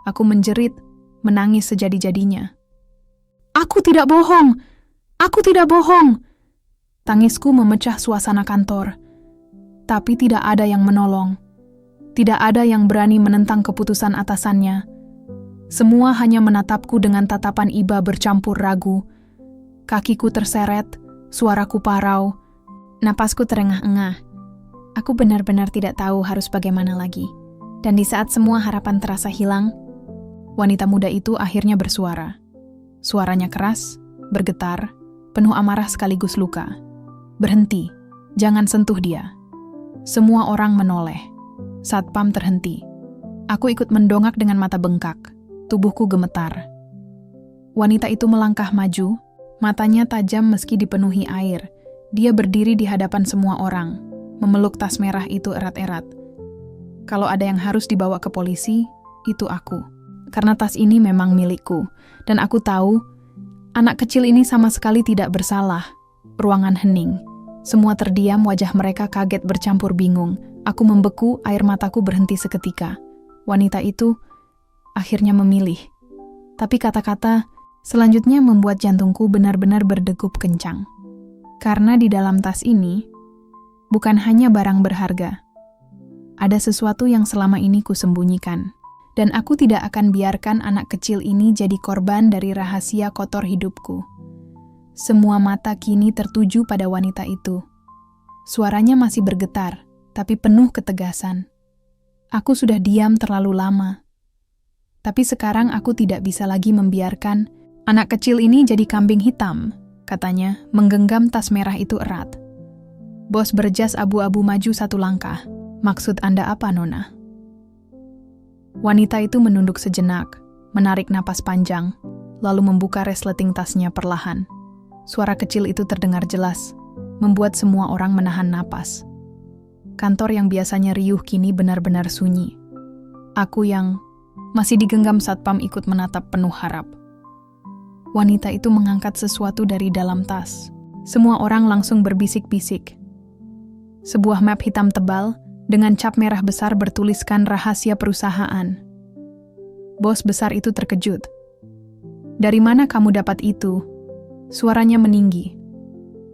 Aku menjerit, menangis sejadi-jadinya. "Aku tidak bohong! Aku tidak bohong!" Tangisku memecah suasana kantor. Tapi tidak ada yang menolong. Tidak ada yang berani menentang keputusan atasannya. Semua hanya menatapku dengan tatapan iba bercampur ragu. Kakiku terseret, suaraku parau, napasku terengah-engah. Aku benar-benar tidak tahu harus bagaimana lagi. Dan di saat semua harapan terasa hilang, wanita muda itu akhirnya bersuara. Suaranya keras, bergetar, penuh amarah sekaligus luka. "Berhenti, jangan sentuh dia." Semua orang menoleh. Satpam terhenti. Aku ikut mendongak dengan mata bengkak. Tubuhku gemetar. Wanita itu melangkah maju, matanya tajam meski dipenuhi air. Dia berdiri di hadapan semua orang, memeluk tas merah itu erat-erat. Kalau ada yang harus dibawa ke polisi, itu aku. Karena tas ini memang milikku, dan aku tahu anak kecil ini sama sekali tidak bersalah. Ruangan hening. Semua terdiam, wajah mereka kaget bercampur bingung. Aku membeku, air mataku berhenti seketika. Wanita itu akhirnya memilih. Tapi kata-kata selanjutnya membuat jantungku benar-benar berdegup kencang. Karena di dalam tas ini bukan hanya barang berharga. Ada sesuatu yang selama ini kusembunyikan. Dan aku tidak akan biarkan anak kecil ini jadi korban dari rahasia kotor hidupku. Semua mata kini tertuju pada wanita itu. Suaranya masih bergetar, tapi penuh ketegasan. Aku sudah diam terlalu lama. Tapi sekarang aku tidak bisa lagi membiarkan anak kecil ini jadi kambing hitam, katanya, menggenggam tas merah itu erat. Bos berjas abu-abu maju satu langkah. "Maksud Anda apa, Nona?" Wanita itu menunduk sejenak, menarik napas panjang, lalu membuka resleting tasnya perlahan. Suara kecil itu terdengar jelas, membuat semua orang menahan napas. Kantor yang biasanya riuh kini benar-benar sunyi. Aku yang masih digenggam satpam ikut menatap penuh harap. Wanita itu mengangkat sesuatu dari dalam tas. Semua orang langsung berbisik-bisik. Sebuah map hitam tebal dengan cap merah besar bertuliskan rahasia perusahaan. Bos besar itu terkejut. "Dari mana kamu dapat itu?" Suaranya meninggi.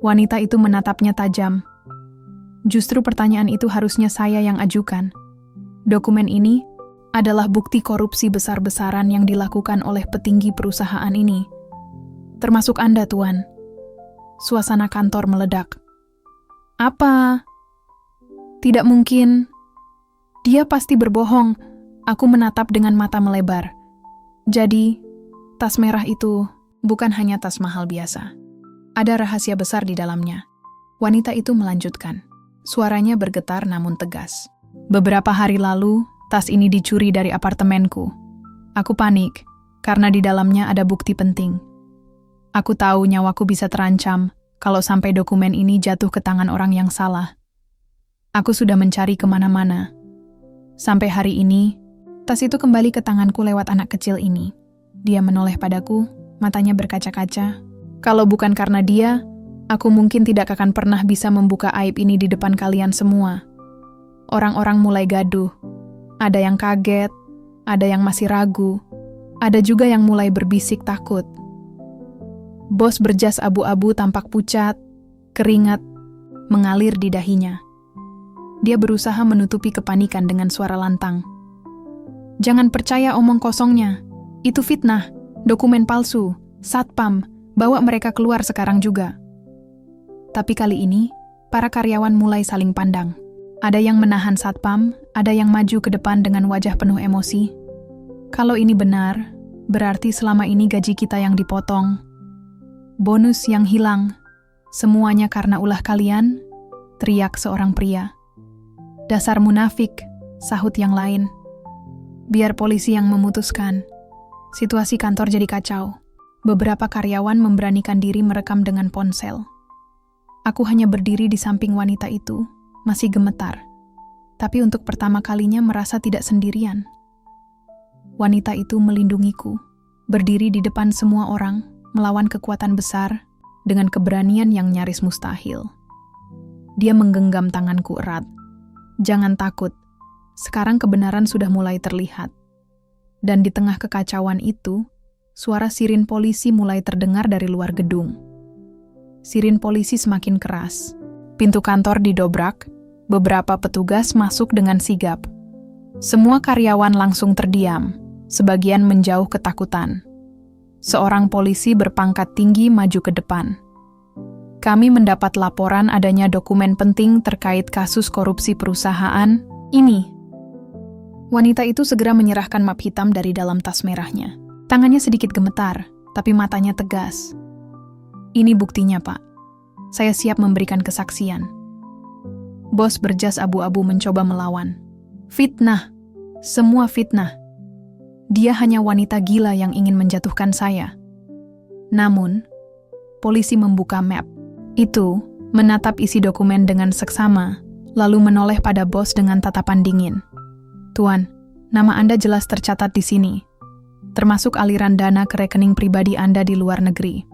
Wanita itu menatapnya tajam. "Justru pertanyaan itu harusnya saya yang ajukan. Dokumen ini adalah bukti korupsi besar-besaran yang dilakukan oleh petinggi perusahaan ini. Termasuk Anda, Tuan." Suasana kantor meledak. "Apa? Tidak mungkin. Dia pasti berbohong." Aku menatap dengan mata melebar. Jadi, tas merah itu bukan hanya tas mahal biasa. Ada rahasia besar di dalamnya. Wanita itu melanjutkan. Suaranya bergetar namun tegas. "Beberapa hari lalu, tas ini dicuri dari apartemenku. Aku panik, karena di dalamnya ada bukti penting. Aku tahu nyawaku bisa terancam kalau sampai dokumen ini jatuh ke tangan orang yang salah. Aku sudah mencari kemana-mana. Sampai hari ini, tas itu kembali ke tanganku lewat anak kecil ini." Dia menoleh padaku, matanya berkaca-kaca. "Kalau bukan karena dia, aku mungkin tidak akan pernah bisa membuka aib ini di depan kalian semua." Orang-orang mulai gaduh. Ada yang kaget, ada yang masih ragu, ada juga yang mulai berbisik takut. Bos berjas abu-abu tampak pucat, keringat mengalir di dahinya. Dia berusaha menutupi kepanikan dengan suara lantang. "Jangan percaya omong kosongnya. Itu fitnah, dokumen palsu, satpam, bawa mereka keluar sekarang juga." Tapi kali ini, para karyawan mulai saling pandang. Ada yang menahan satpam, ada yang maju ke depan dengan wajah penuh emosi. Kalau ini benar, berarti selama ini gaji kita yang dipotong, bonus yang hilang, semuanya karena ulah kalian, teriak seorang pria. "Dasar munafik," sahut yang lain. "Biar polisi yang memutuskan." Situasi kantor jadi kacau. Beberapa karyawan memberanikan diri merekam dengan ponsel. Aku hanya berdiri di samping wanita itu, masih gemetar. Tapi untuk pertama kalinya merasa tidak sendirian. Wanita itu melindungiku, berdiri di depan semua orang, melawan kekuatan besar, dengan keberanian yang nyaris mustahil. Dia menggenggam tanganku erat. "Jangan takut, sekarang kebenaran sudah mulai terlihat." Dan di tengah kekacauan itu, suara sirin polisi mulai terdengar dari luar gedung. Sirin polisi semakin keras. Pintu kantor didobrak, beberapa petugas masuk dengan sigap. Semua karyawan langsung terdiam, sebagian menjauh ketakutan. Seorang polisi berpangkat tinggi maju ke depan. "Kami mendapat laporan adanya dokumen penting terkait kasus korupsi perusahaan ini." Wanita itu segera menyerahkan map hitam dari dalam tas merahnya. Tangannya sedikit gemetar, tapi matanya tegas. "Ini buktinya, Pak. Saya siap memberikan kesaksian." Bos berjas abu-abu mencoba melawan. "Fitnah. Semua fitnah. Dia hanya wanita gila yang ingin menjatuhkan saya." Namun, polisi membuka map. Itu menatap isi dokumen dengan seksama, lalu menoleh pada bos dengan tatapan dingin. "Tuan, nama Anda jelas tercatat di sini, termasuk aliran dana ke rekening pribadi Anda di luar negeri."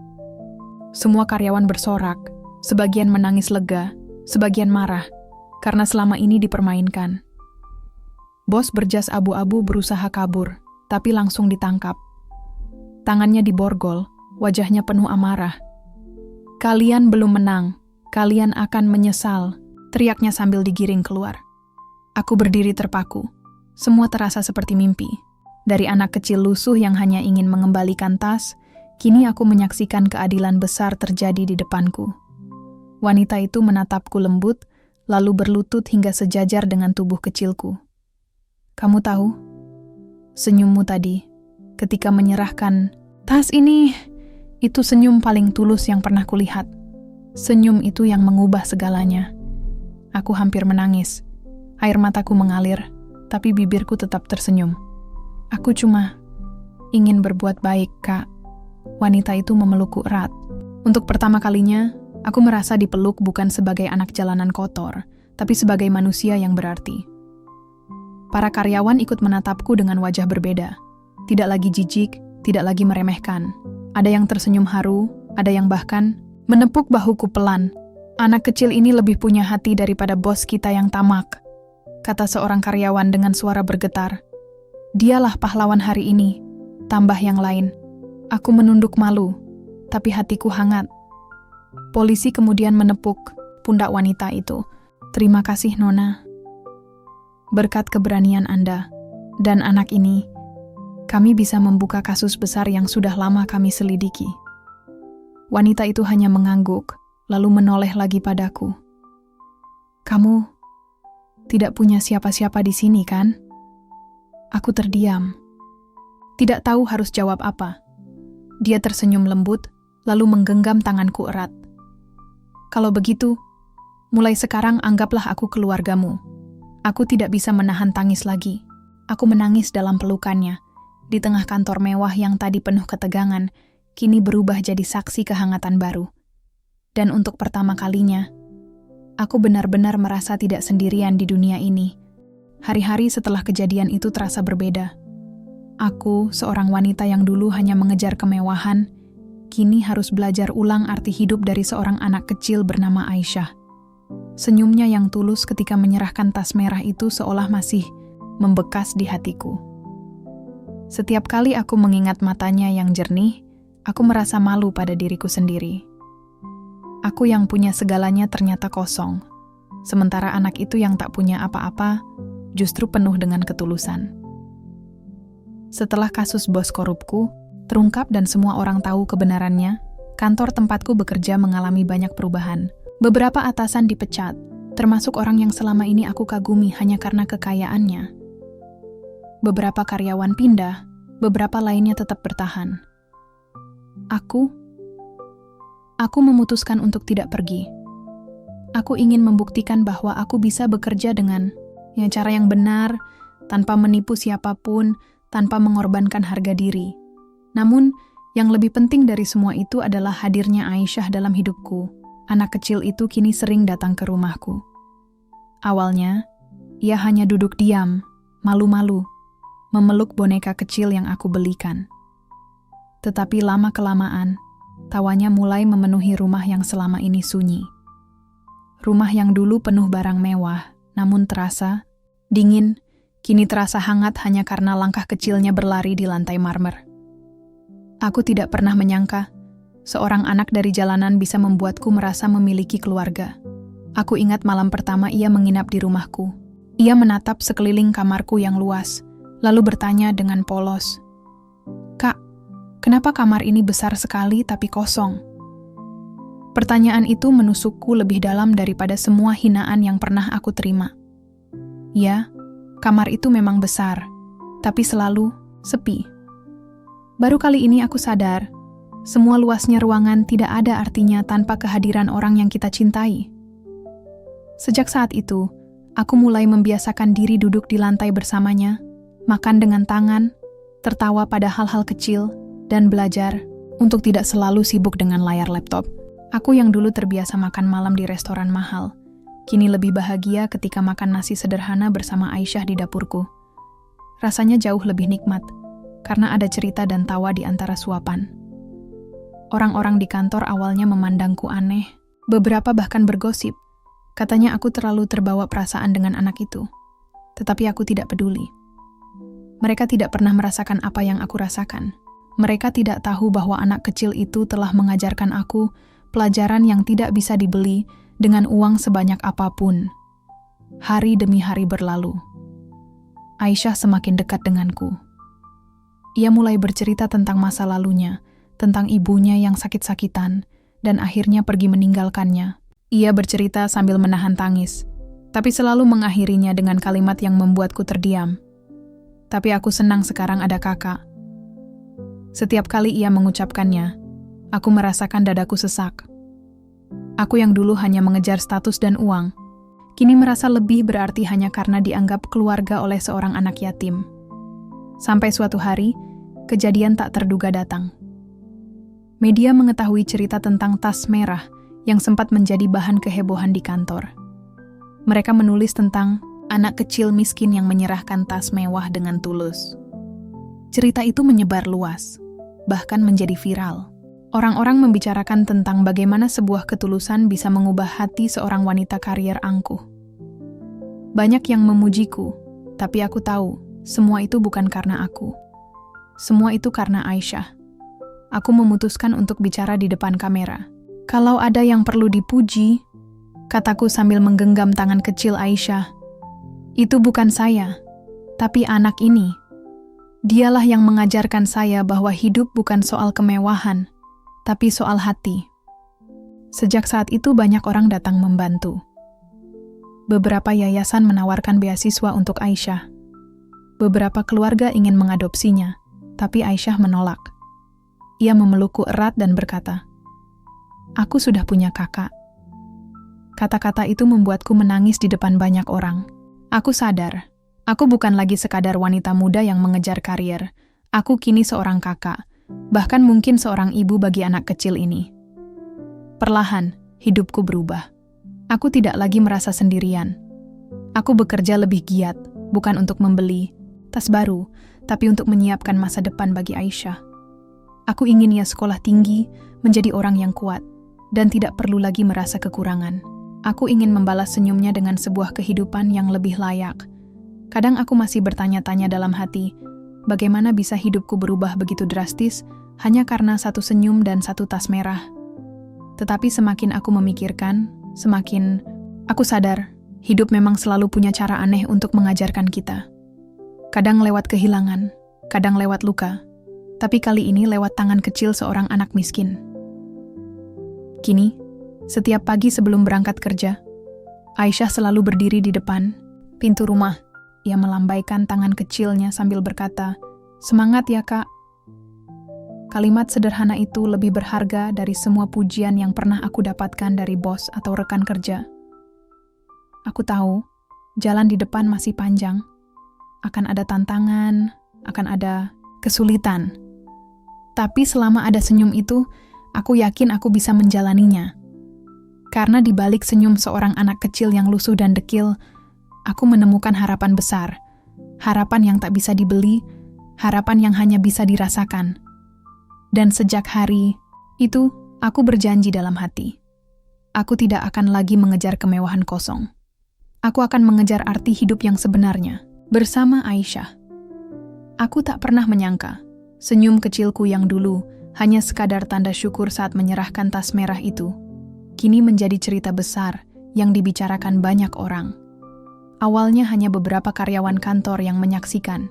Semua karyawan bersorak, sebagian menangis lega, sebagian marah, karena selama ini dipermainkan. Bos berjas abu-abu berusaha kabur, tapi langsung ditangkap. Tangannya diborgol, wajahnya penuh amarah. "Kalian belum menang, kalian akan menyesal," teriaknya sambil digiring keluar. Aku berdiri terpaku. Semua terasa seperti mimpi. Dari anak kecil lusuh yang hanya ingin mengembalikan tas, kini aku menyaksikan keadilan besar terjadi di depanku. Wanita itu menatapku lembut, lalu berlutut hingga sejajar dengan tubuh kecilku. "Kamu tahu, senyummu tadi, ketika menyerahkan tas ini, itu senyum paling tulus yang pernah kulihat. Senyum itu yang mengubah segalanya." Aku hampir menangis. Air mataku mengalir, tapi bibirku tetap tersenyum. "Aku cuma ingin berbuat baik, Kak." Wanita itu memelukku erat. Untuk pertama kalinya, aku merasa dipeluk bukan sebagai anak jalanan kotor, tapi sebagai manusia yang berarti. Para karyawan ikut menatapku dengan wajah berbeda. Tidak lagi jijik, tidak lagi meremehkan. Ada yang tersenyum haru, ada yang bahkan menepuk bahuku pelan. "Anak kecil ini lebih punya hati daripada bos kita yang tamak," kata seorang karyawan dengan suara bergetar. "Dialah pahlawan hari ini," tambah yang lain. Aku menunduk malu, tapi hatiku hangat. Polisi kemudian menepuk pundak wanita itu. "Terima kasih, Nona. Berkat keberanian Anda dan anak ini, kami bisa membuka kasus besar yang sudah lama kami selidiki." Wanita itu hanya mengangguk, lalu menoleh lagi padaku. "Kamu tidak punya siapa-siapa di sini, kan?" Aku terdiam. Tidak tahu harus jawab apa. Dia tersenyum lembut, lalu menggenggam tanganku erat. "Kalau begitu, mulai sekarang anggaplah aku keluargamu." Aku tidak bisa menahan tangis lagi. Aku menangis dalam pelukannya. Di tengah kantor mewah yang tadi penuh ketegangan, kini berubah jadi saksi kehangatan baru. Dan untuk pertama kalinya, aku benar-benar merasa tidak sendirian di dunia ini. Hari-hari setelah kejadian itu terasa berbeda. Aku, seorang wanita yang dulu hanya mengejar kemewahan, kini harus belajar ulang arti hidup dari seorang anak kecil bernama Aisyah. Senyumnya yang tulus ketika menyerahkan tas merah itu seolah masih membekas di hatiku. Setiap kali aku mengingat matanya yang jernih, Aku merasa malu pada diriku sendiri. Aku yang punya segalanya ternyata kosong, sementara anak itu yang tak punya apa-apa justru penuh dengan ketulusan. Setelah kasus bos korupku terungkap dan semua orang tahu kebenarannya, kantor tempatku bekerja mengalami banyak perubahan. Beberapa atasan dipecat, termasuk orang yang selama ini aku kagumi hanya karena kekayaannya. Beberapa karyawan pindah, beberapa lainnya tetap bertahan. Aku memutuskan untuk tidak pergi. Aku ingin membuktikan bahwa aku bisa bekerja dengan cara yang benar, tanpa menipu siapapun, tanpa mengorbankan harga diri. Namun, yang lebih penting dari semua itu adalah hadirnya Aisyah dalam hidupku. Anak kecil itu kini sering datang ke rumahku. Awalnya, ia hanya duduk diam, malu-malu, memeluk boneka kecil yang aku belikan. Tetapi lama-kelamaan, tawanya mulai memenuhi rumah yang selama ini sunyi. Rumah yang dulu penuh barang mewah, namun terasa dingin, kini terasa hangat hanya karena langkah kecilnya berlari di lantai marmer. Aku tidak pernah menyangka, seorang anak dari jalanan bisa membuatku merasa memiliki keluarga. Aku ingat malam pertama ia menginap di rumahku. Ia menatap sekeliling kamarku yang luas, lalu bertanya dengan polos, "Kak, kenapa kamar ini besar sekali tapi kosong?" Pertanyaan itu menusukku lebih dalam daripada semua hinaan yang pernah aku terima. Ya, kamar itu memang besar, tapi selalu sepi. Baru kali ini aku sadar, semua luasnya ruangan tidak ada artinya tanpa kehadiran orang yang kita cintai. Sejak saat itu, aku mulai membiasakan diri duduk di lantai bersamanya, makan dengan tangan, tertawa pada hal-hal kecil, dan belajar untuk tidak selalu sibuk dengan layar laptop. Aku yang dulu terbiasa makan malam di restoran mahal, kini lebih bahagia ketika makan nasi sederhana bersama Aisyah di dapurku. Rasanya jauh lebih nikmat, karena ada cerita dan tawa di antara suapan. Orang-orang di kantor awalnya memandangku aneh, beberapa bahkan bergosip. Katanya aku terlalu terbawa perasaan dengan anak itu. Tetapi aku tidak peduli. Mereka tidak pernah merasakan apa yang aku rasakan. Mereka tidak tahu bahwa anak kecil itu telah mengajarkan aku pelajaran yang tidak bisa dibeli dengan uang sebanyak apapun. Hari demi hari berlalu. Aisyah semakin dekat denganku. Ia mulai bercerita tentang masa lalunya, tentang ibunya yang sakit-sakitan, dan akhirnya pergi meninggalkannya. Ia bercerita sambil menahan tangis, tapi selalu mengakhirinya dengan kalimat yang membuatku terdiam. Tapi aku senang sekarang ada kakak. Setiap kali ia mengucapkannya, aku merasakan dadaku sesak. Aku yang dulu hanya mengejar status dan uang, kini merasa lebih berarti hanya karena dianggap keluarga oleh seorang anak yatim. Sampai suatu hari, kejadian tak terduga datang. Media mengetahui cerita tentang tas merah yang sempat menjadi bahan kehebohan di kantor. Mereka menulis tentang anak kecil miskin yang menyerahkan tas mewah dengan tulus. Cerita itu menyebar luas, bahkan menjadi viral. Orang-orang membicarakan tentang bagaimana sebuah ketulusan bisa mengubah hati seorang wanita karier angkuh. Banyak yang memujiku, tapi aku tahu semua itu bukan karena aku. Semua itu karena Aisyah. Aku memutuskan untuk bicara di depan kamera. Kalau ada yang perlu dipuji, kataku sambil menggenggam tangan kecil Aisyah, itu bukan saya, tapi anak ini. Dialah yang mengajarkan saya bahwa hidup bukan soal kemewahan, tapi soal hati. Sejak saat itu banyak orang datang membantu. Beberapa yayasan menawarkan beasiswa untuk Aisyah. Beberapa keluarga ingin mengadopsinya, tapi Aisyah menolak. Ia memelukku erat dan berkata, "Aku sudah punya kakak." Kata-kata itu membuatku menangis di depan banyak orang. Aku sadar, aku bukan lagi sekadar wanita muda yang mengejar karier. Aku kini seorang kakak, bahkan mungkin seorang ibu bagi anak kecil ini. Perlahan, hidupku berubah. Aku tidak lagi merasa sendirian. Aku bekerja lebih giat, bukan untuk membeli tas baru, tapi untuk menyiapkan masa depan bagi Aisyah. Aku ingin ia sekolah tinggi, menjadi orang yang kuat, dan tidak perlu lagi merasa kekurangan. Aku ingin membalas senyumnya dengan sebuah kehidupan yang lebih layak. Kadang aku masih bertanya-tanya dalam hati, bagaimana bisa hidupku berubah begitu drastis hanya karena satu senyum dan satu tas merah. Tetapi semakin aku memikirkan, semakin aku sadar, hidup memang selalu punya cara aneh untuk mengajarkan kita. Kadang lewat kehilangan, kadang lewat luka, tapi kali ini lewat tangan kecil seorang anak miskin. Kini, setiap pagi sebelum berangkat kerja, Aisyah selalu berdiri di depan pintu rumah. Ia melambaikan tangan kecilnya sambil berkata, "Semangat ya, Kak." Kalimat sederhana itu lebih berharga dari semua pujian yang pernah aku dapatkan dari bos atau rekan kerja. Aku tahu, jalan di depan masih panjang. Akan ada tantangan, akan ada kesulitan. Tapi selama ada senyum itu, aku yakin aku bisa menjalaninya. Karena di balik senyum seorang anak kecil yang lusuh dan dekil, aku menemukan harapan besar. Harapan yang tak bisa dibeli, harapan yang hanya bisa dirasakan. Dan sejak hari itu, aku berjanji dalam hati. Aku tidak akan lagi mengejar kemewahan kosong. Aku akan mengejar arti hidup yang sebenarnya, bersama Aisyah. Aku tak pernah menyangka, senyum kecilku yang dulu hanya sekadar tanda syukur saat menyerahkan tas merah itu, kini menjadi cerita besar yang dibicarakan banyak orang. Awalnya hanya beberapa karyawan kantor yang menyaksikan.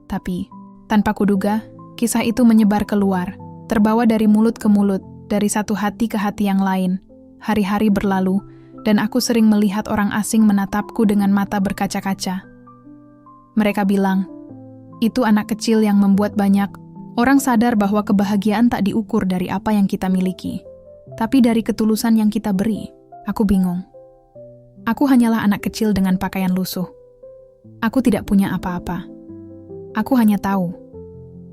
Tapi, tanpa kuduga, kisah itu menyebar keluar, terbawa dari mulut ke mulut, dari satu hati ke hati yang lain. Hari-hari berlalu, dan aku sering melihat orang asing menatapku dengan mata berkaca-kaca. Mereka bilang, itu anak kecil yang membuat banyak orang sadar bahwa kebahagiaan tak diukur dari apa yang kita miliki, tapi dari ketulusan yang kita beri. Aku bingung. Aku hanyalah anak kecil dengan pakaian lusuh. Aku tidak punya apa-apa. Aku hanya tahu,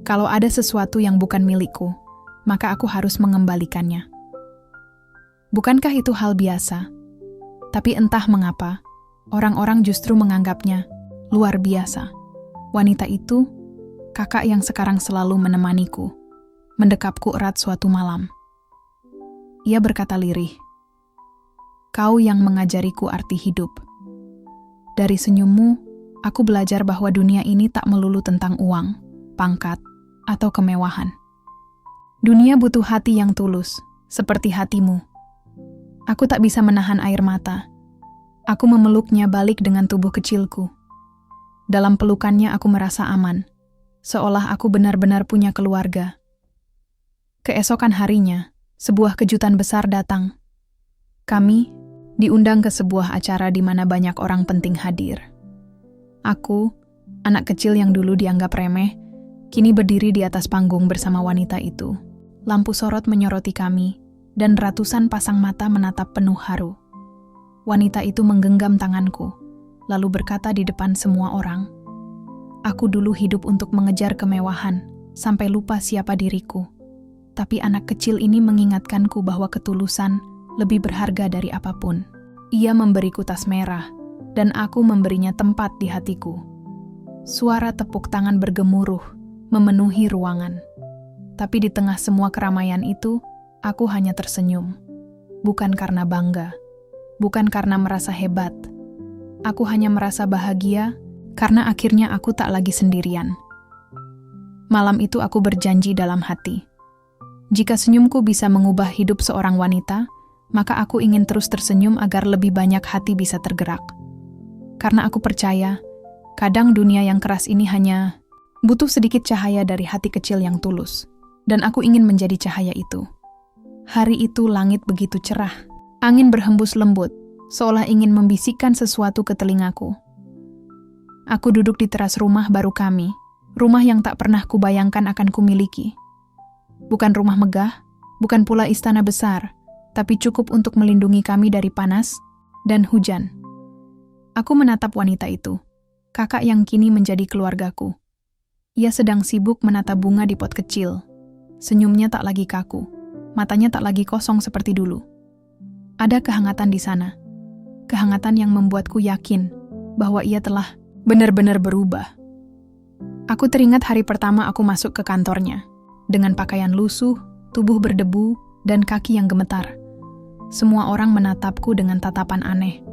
kalau ada sesuatu yang bukan milikku, maka aku harus mengembalikannya. Bukankah itu hal biasa? Tapi entah mengapa, orang-orang justru menganggapnya luar biasa. Wanita itu, kakak yang sekarang selalu menemaniku, mendekapku erat suatu malam. Ia berkata lirih, "Kau yang mengajariku arti hidup. Dari senyummu, aku belajar bahwa dunia ini tak melulu tentang uang, pangkat, atau kemewahan. Dunia butuh hati yang tulus, seperti hatimu." Aku tak bisa menahan air mata. Aku memeluknya balik dengan tubuh kecilku. Dalam pelukannya aku merasa aman, seolah aku benar-benar punya keluarga. Keesokan harinya, sebuah kejutan besar datang. Kami diundang ke sebuah acara di mana banyak orang penting hadir. Aku, anak kecil yang dulu dianggap remeh, kini berdiri di atas panggung bersama wanita itu. Lampu sorot menyoroti kami, dan ratusan pasang mata menatap penuh haru. Wanita itu menggenggam tanganku, lalu berkata di depan semua orang, "Aku dulu hidup untuk mengejar kemewahan, sampai lupa siapa diriku. Tapi anak kecil ini mengingatkanku bahwa ketulusan lebih berharga dari apapun." Ia memberiku tas merah, dan aku memberinya tempat di hatiku. Suara tepuk tangan bergemuruh, memenuhi ruangan. Tapi di tengah semua keramaian itu, aku hanya tersenyum. Bukan karena bangga, bukan karena merasa hebat. Aku hanya merasa bahagia karena akhirnya aku tak lagi sendirian. Malam itu aku berjanji dalam hati. Jika senyumku bisa mengubah hidup seorang wanita, maka aku ingin terus tersenyum agar lebih banyak hati bisa tergerak. Karena aku percaya, kadang dunia yang keras ini hanya butuh sedikit cahaya dari hati kecil yang tulus. Dan aku ingin menjadi cahaya itu. Hari itu langit begitu cerah. Angin berhembus lembut, seolah ingin membisikkan sesuatu ke telingaku. Aku duduk di teras rumah baru kami, rumah yang tak pernah kubayangkan akan kumiliki. Bukan rumah megah, bukan pula istana besar, tapi cukup untuk melindungi kami dari panas dan hujan. Aku menatap wanita itu, kakak yang kini menjadi keluargaku. Ia sedang sibuk menata bunga di pot kecil. Senyumnya tak lagi kaku, matanya tak lagi kosong seperti dulu. Ada kehangatan di sana, kehangatan yang membuatku yakin bahwa ia telah benar-benar berubah. Aku teringat hari pertama aku masuk ke kantornya, dengan pakaian lusuh, tubuh berdebu, dan kaki yang gemetar. Semua orang menatapku dengan tatapan aneh.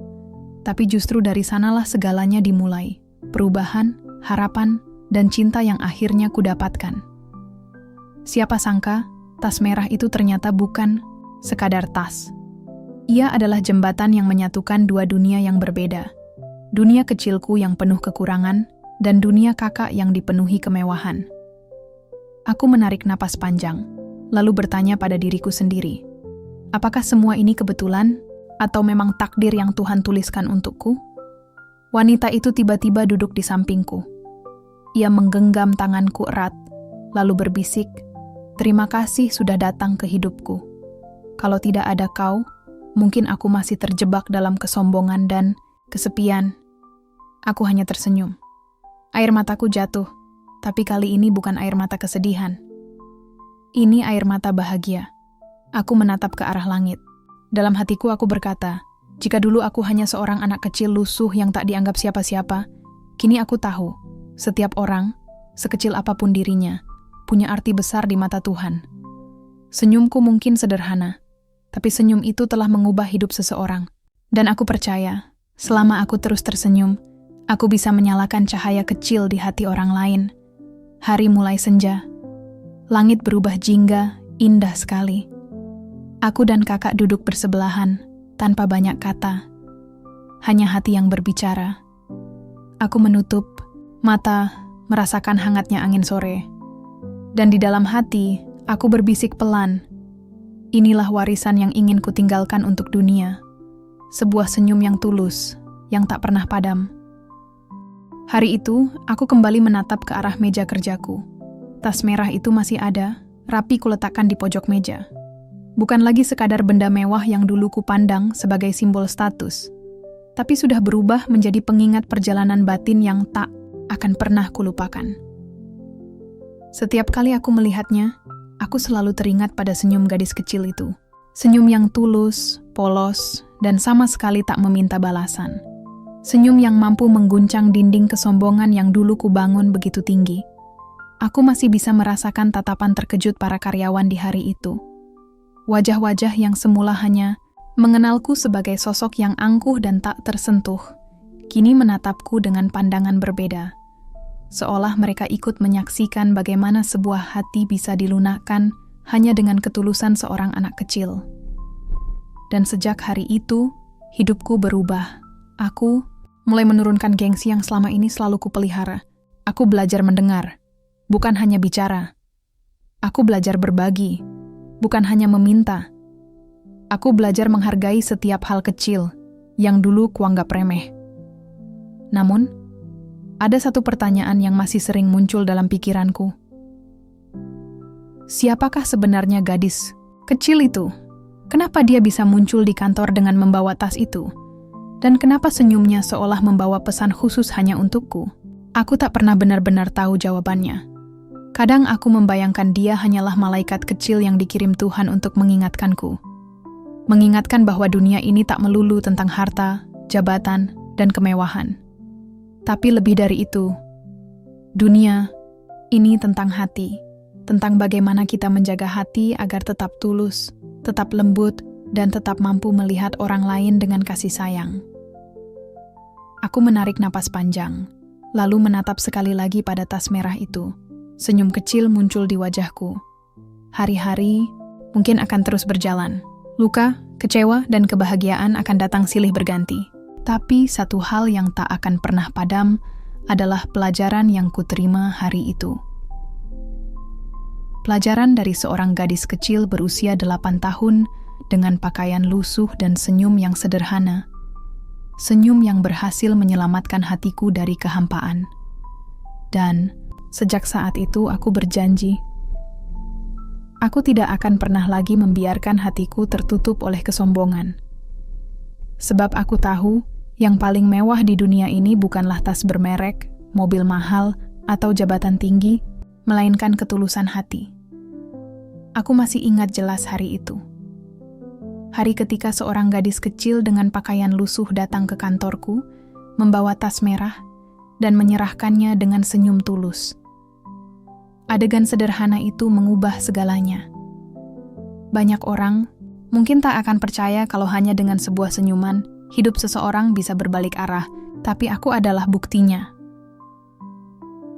Tapi justru dari sanalah segalanya dimulai, perubahan, harapan, dan cinta yang akhirnya kudapatkan. Siapa sangka, tas merah itu ternyata bukan sekadar tas. Ia adalah jembatan yang menyatukan dua dunia yang berbeda. Dunia kecilku yang penuh kekurangan, dan dunia kakak yang dipenuhi kemewahan. Aku menarik napas panjang, lalu bertanya pada diriku sendiri, apakah semua ini kebetulan, atau memang takdir yang Tuhan tuliskan untukku? Wanita itu tiba-tiba duduk di sampingku. Ia menggenggam tanganku erat, lalu berbisik, "Terima kasih sudah datang ke hidupku. Kalau tidak ada kau, mungkin aku masih terjebak dalam kesombongan dan kesepian." Aku hanya tersenyum. Air mataku jatuh, tapi kali ini bukan air mata kesedihan. Ini air mata bahagia. Aku menatap ke arah langit. Dalam hatiku aku berkata, jika dulu aku hanya seorang anak kecil lusuh yang tak dianggap siapa-siapa, kini aku tahu, setiap orang, sekecil apapun dirinya, punya arti besar di mata Tuhan. Senyumku mungkin sederhana, tapi senyum itu telah mengubah hidup seseorang. Dan aku percaya, selama aku terus tersenyum, aku bisa menyalakan cahaya kecil di hati orang lain. Hari mulai senja. Langit berubah jingga, indah sekali. Aku dan kakak duduk bersebelahan, tanpa banyak kata. Hanya hati yang berbicara. Aku menutup mata, merasakan hangatnya angin sore. Dan di dalam hati, aku berbisik pelan. Inilah warisan yang ingin kutinggalkan untuk dunia. Sebuah senyum yang tulus, yang tak pernah padam. Hari itu, aku kembali menatap ke arah meja kerjaku. Tas merah itu masih ada, rapi kuletakkan di pojok meja. Bukan lagi sekadar benda mewah yang dulu kupandang sebagai simbol status, tapi sudah berubah menjadi pengingat perjalanan batin yang tak akan pernah kulupakan. Setiap kali aku melihatnya, aku selalu teringat pada senyum gadis kecil itu. Senyum yang tulus, polos, dan sama sekali tak meminta balasan. Senyum yang mampu mengguncang dinding kesombongan yang dulu kubangun begitu tinggi. Aku masih bisa merasakan tatapan terkejut para karyawan di hari itu. Wajah-wajah yang semula hanya mengenalku sebagai sosok yang angkuh dan tak tersentuh, kini menatapku dengan pandangan berbeda. Seolah mereka ikut menyaksikan bagaimana sebuah hati bisa dilunakkan hanya dengan ketulusan seorang anak kecil. Dan sejak hari itu, hidupku berubah. Aku mulai menurunkan gengsi yang selama ini selalu kupelihara. Aku belajar mendengar, bukan hanya bicara. Aku belajar berbagi, bukan hanya meminta. Aku belajar menghargai setiap hal kecil yang dulu kuanggap remeh. Namun, ada satu pertanyaan yang masih sering muncul dalam pikiranku. Siapakah sebenarnya gadis kecil itu? Kenapa dia bisa muncul di kantor dengan membawa tas itu? Dan kenapa senyumnya seolah membawa pesan khusus hanya untukku? Aku tak pernah benar-benar tahu jawabannya. Kadang aku membayangkan dia hanyalah malaikat kecil yang dikirim Tuhan untuk mengingatkanku. Mengingatkan bahwa dunia ini tak melulu tentang harta, jabatan, dan kemewahan. Tapi lebih dari itu, dunia ini tentang hati, tentang bagaimana kita menjaga hati agar tetap tulus, tetap lembut, dan tetap mampu melihat orang lain dengan kasih sayang. Aku menarik napas panjang, lalu menatap sekali lagi pada tas merah itu. Senyum kecil muncul di wajahku. Hari-hari mungkin akan terus berjalan. Luka, kecewa, dan kebahagiaan akan datang silih berganti. Tapi satu hal yang tak akan pernah padam adalah pelajaran yang kuterima hari itu. Pelajaran dari seorang gadis kecil berusia 8 tahun dengan pakaian lusuh dan senyum yang sederhana. Senyum yang berhasil menyelamatkan hatiku dari kehampaan. Dan sejak saat itu aku berjanji, aku tidak akan pernah lagi membiarkan hatiku tertutup oleh kesombongan. Sebab aku tahu, yang paling mewah di dunia ini bukanlah tas bermerek, mobil mahal, atau jabatan tinggi, melainkan ketulusan hati. Aku masih ingat jelas hari itu. Hari ketika seorang gadis kecil dengan pakaian lusuh datang ke kantorku, membawa tas merah, dan menyerahkannya dengan senyum tulus. Adegan sederhana itu mengubah segalanya. Banyak orang mungkin tak akan percaya kalau hanya dengan sebuah senyuman, hidup seseorang bisa berbalik arah, tapi aku adalah buktinya.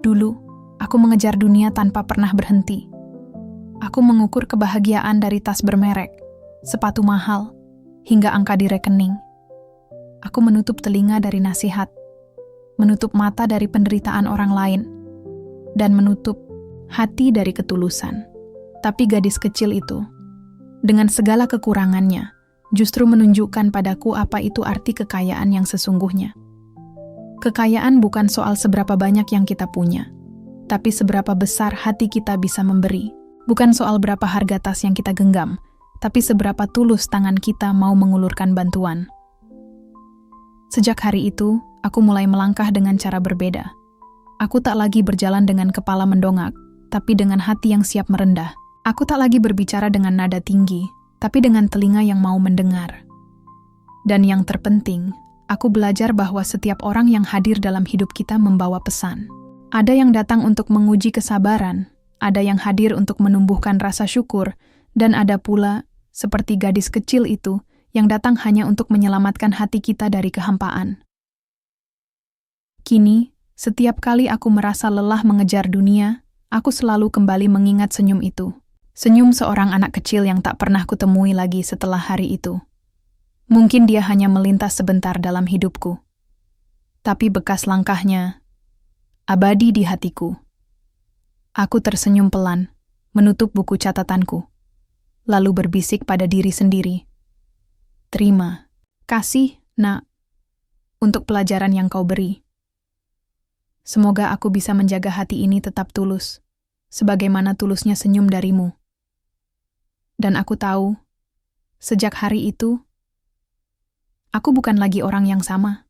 Dulu, aku mengejar dunia tanpa pernah berhenti. Aku mengukur kebahagiaan dari tas bermerek, sepatu mahal, hingga angka di rekening. Aku menutup telinga dari nasihat, menutup mata dari penderitaan orang lain, dan menutup hati dari ketulusan. Tapi gadis kecil itu, dengan segala kekurangannya, justru menunjukkan padaku apa itu arti kekayaan yang sesungguhnya. Kekayaan bukan soal seberapa banyak yang kita punya, tapi seberapa besar hati kita bisa memberi. Bukan soal berapa harga tas yang kita genggam, tapi seberapa tulus tangan kita mau mengulurkan bantuan. Sejak hari itu, aku mulai melangkah dengan cara berbeda. Aku tak lagi berjalan dengan kepala mendongak, tapi dengan hati yang siap merendah. Aku tak lagi berbicara dengan nada tinggi, tapi dengan telinga yang mau mendengar. Dan yang terpenting, aku belajar bahwa setiap orang yang hadir dalam hidup kita membawa pesan. Ada yang datang untuk menguji kesabaran, ada yang hadir untuk menumbuhkan rasa syukur, dan ada pula, seperti gadis kecil itu, yang datang hanya untuk menyelamatkan hati kita dari kehampaan. Kini, setiap kali aku merasa lelah mengejar dunia, aku selalu kembali mengingat senyum itu. Senyum seorang anak kecil yang tak pernah kutemui lagi setelah hari itu. Mungkin dia hanya melintas sebentar dalam hidupku. Tapi bekas langkahnya abadi di hatiku. Aku tersenyum pelan, menutup buku catatanku, lalu berbisik pada diri sendiri. Terima kasih, Nak, untuk pelajaran yang kau beri. Semoga aku bisa menjaga hati ini tetap tulus, sebagaimana tulusnya senyum darimu. Dan aku tahu, sejak hari itu, aku bukan lagi orang yang sama.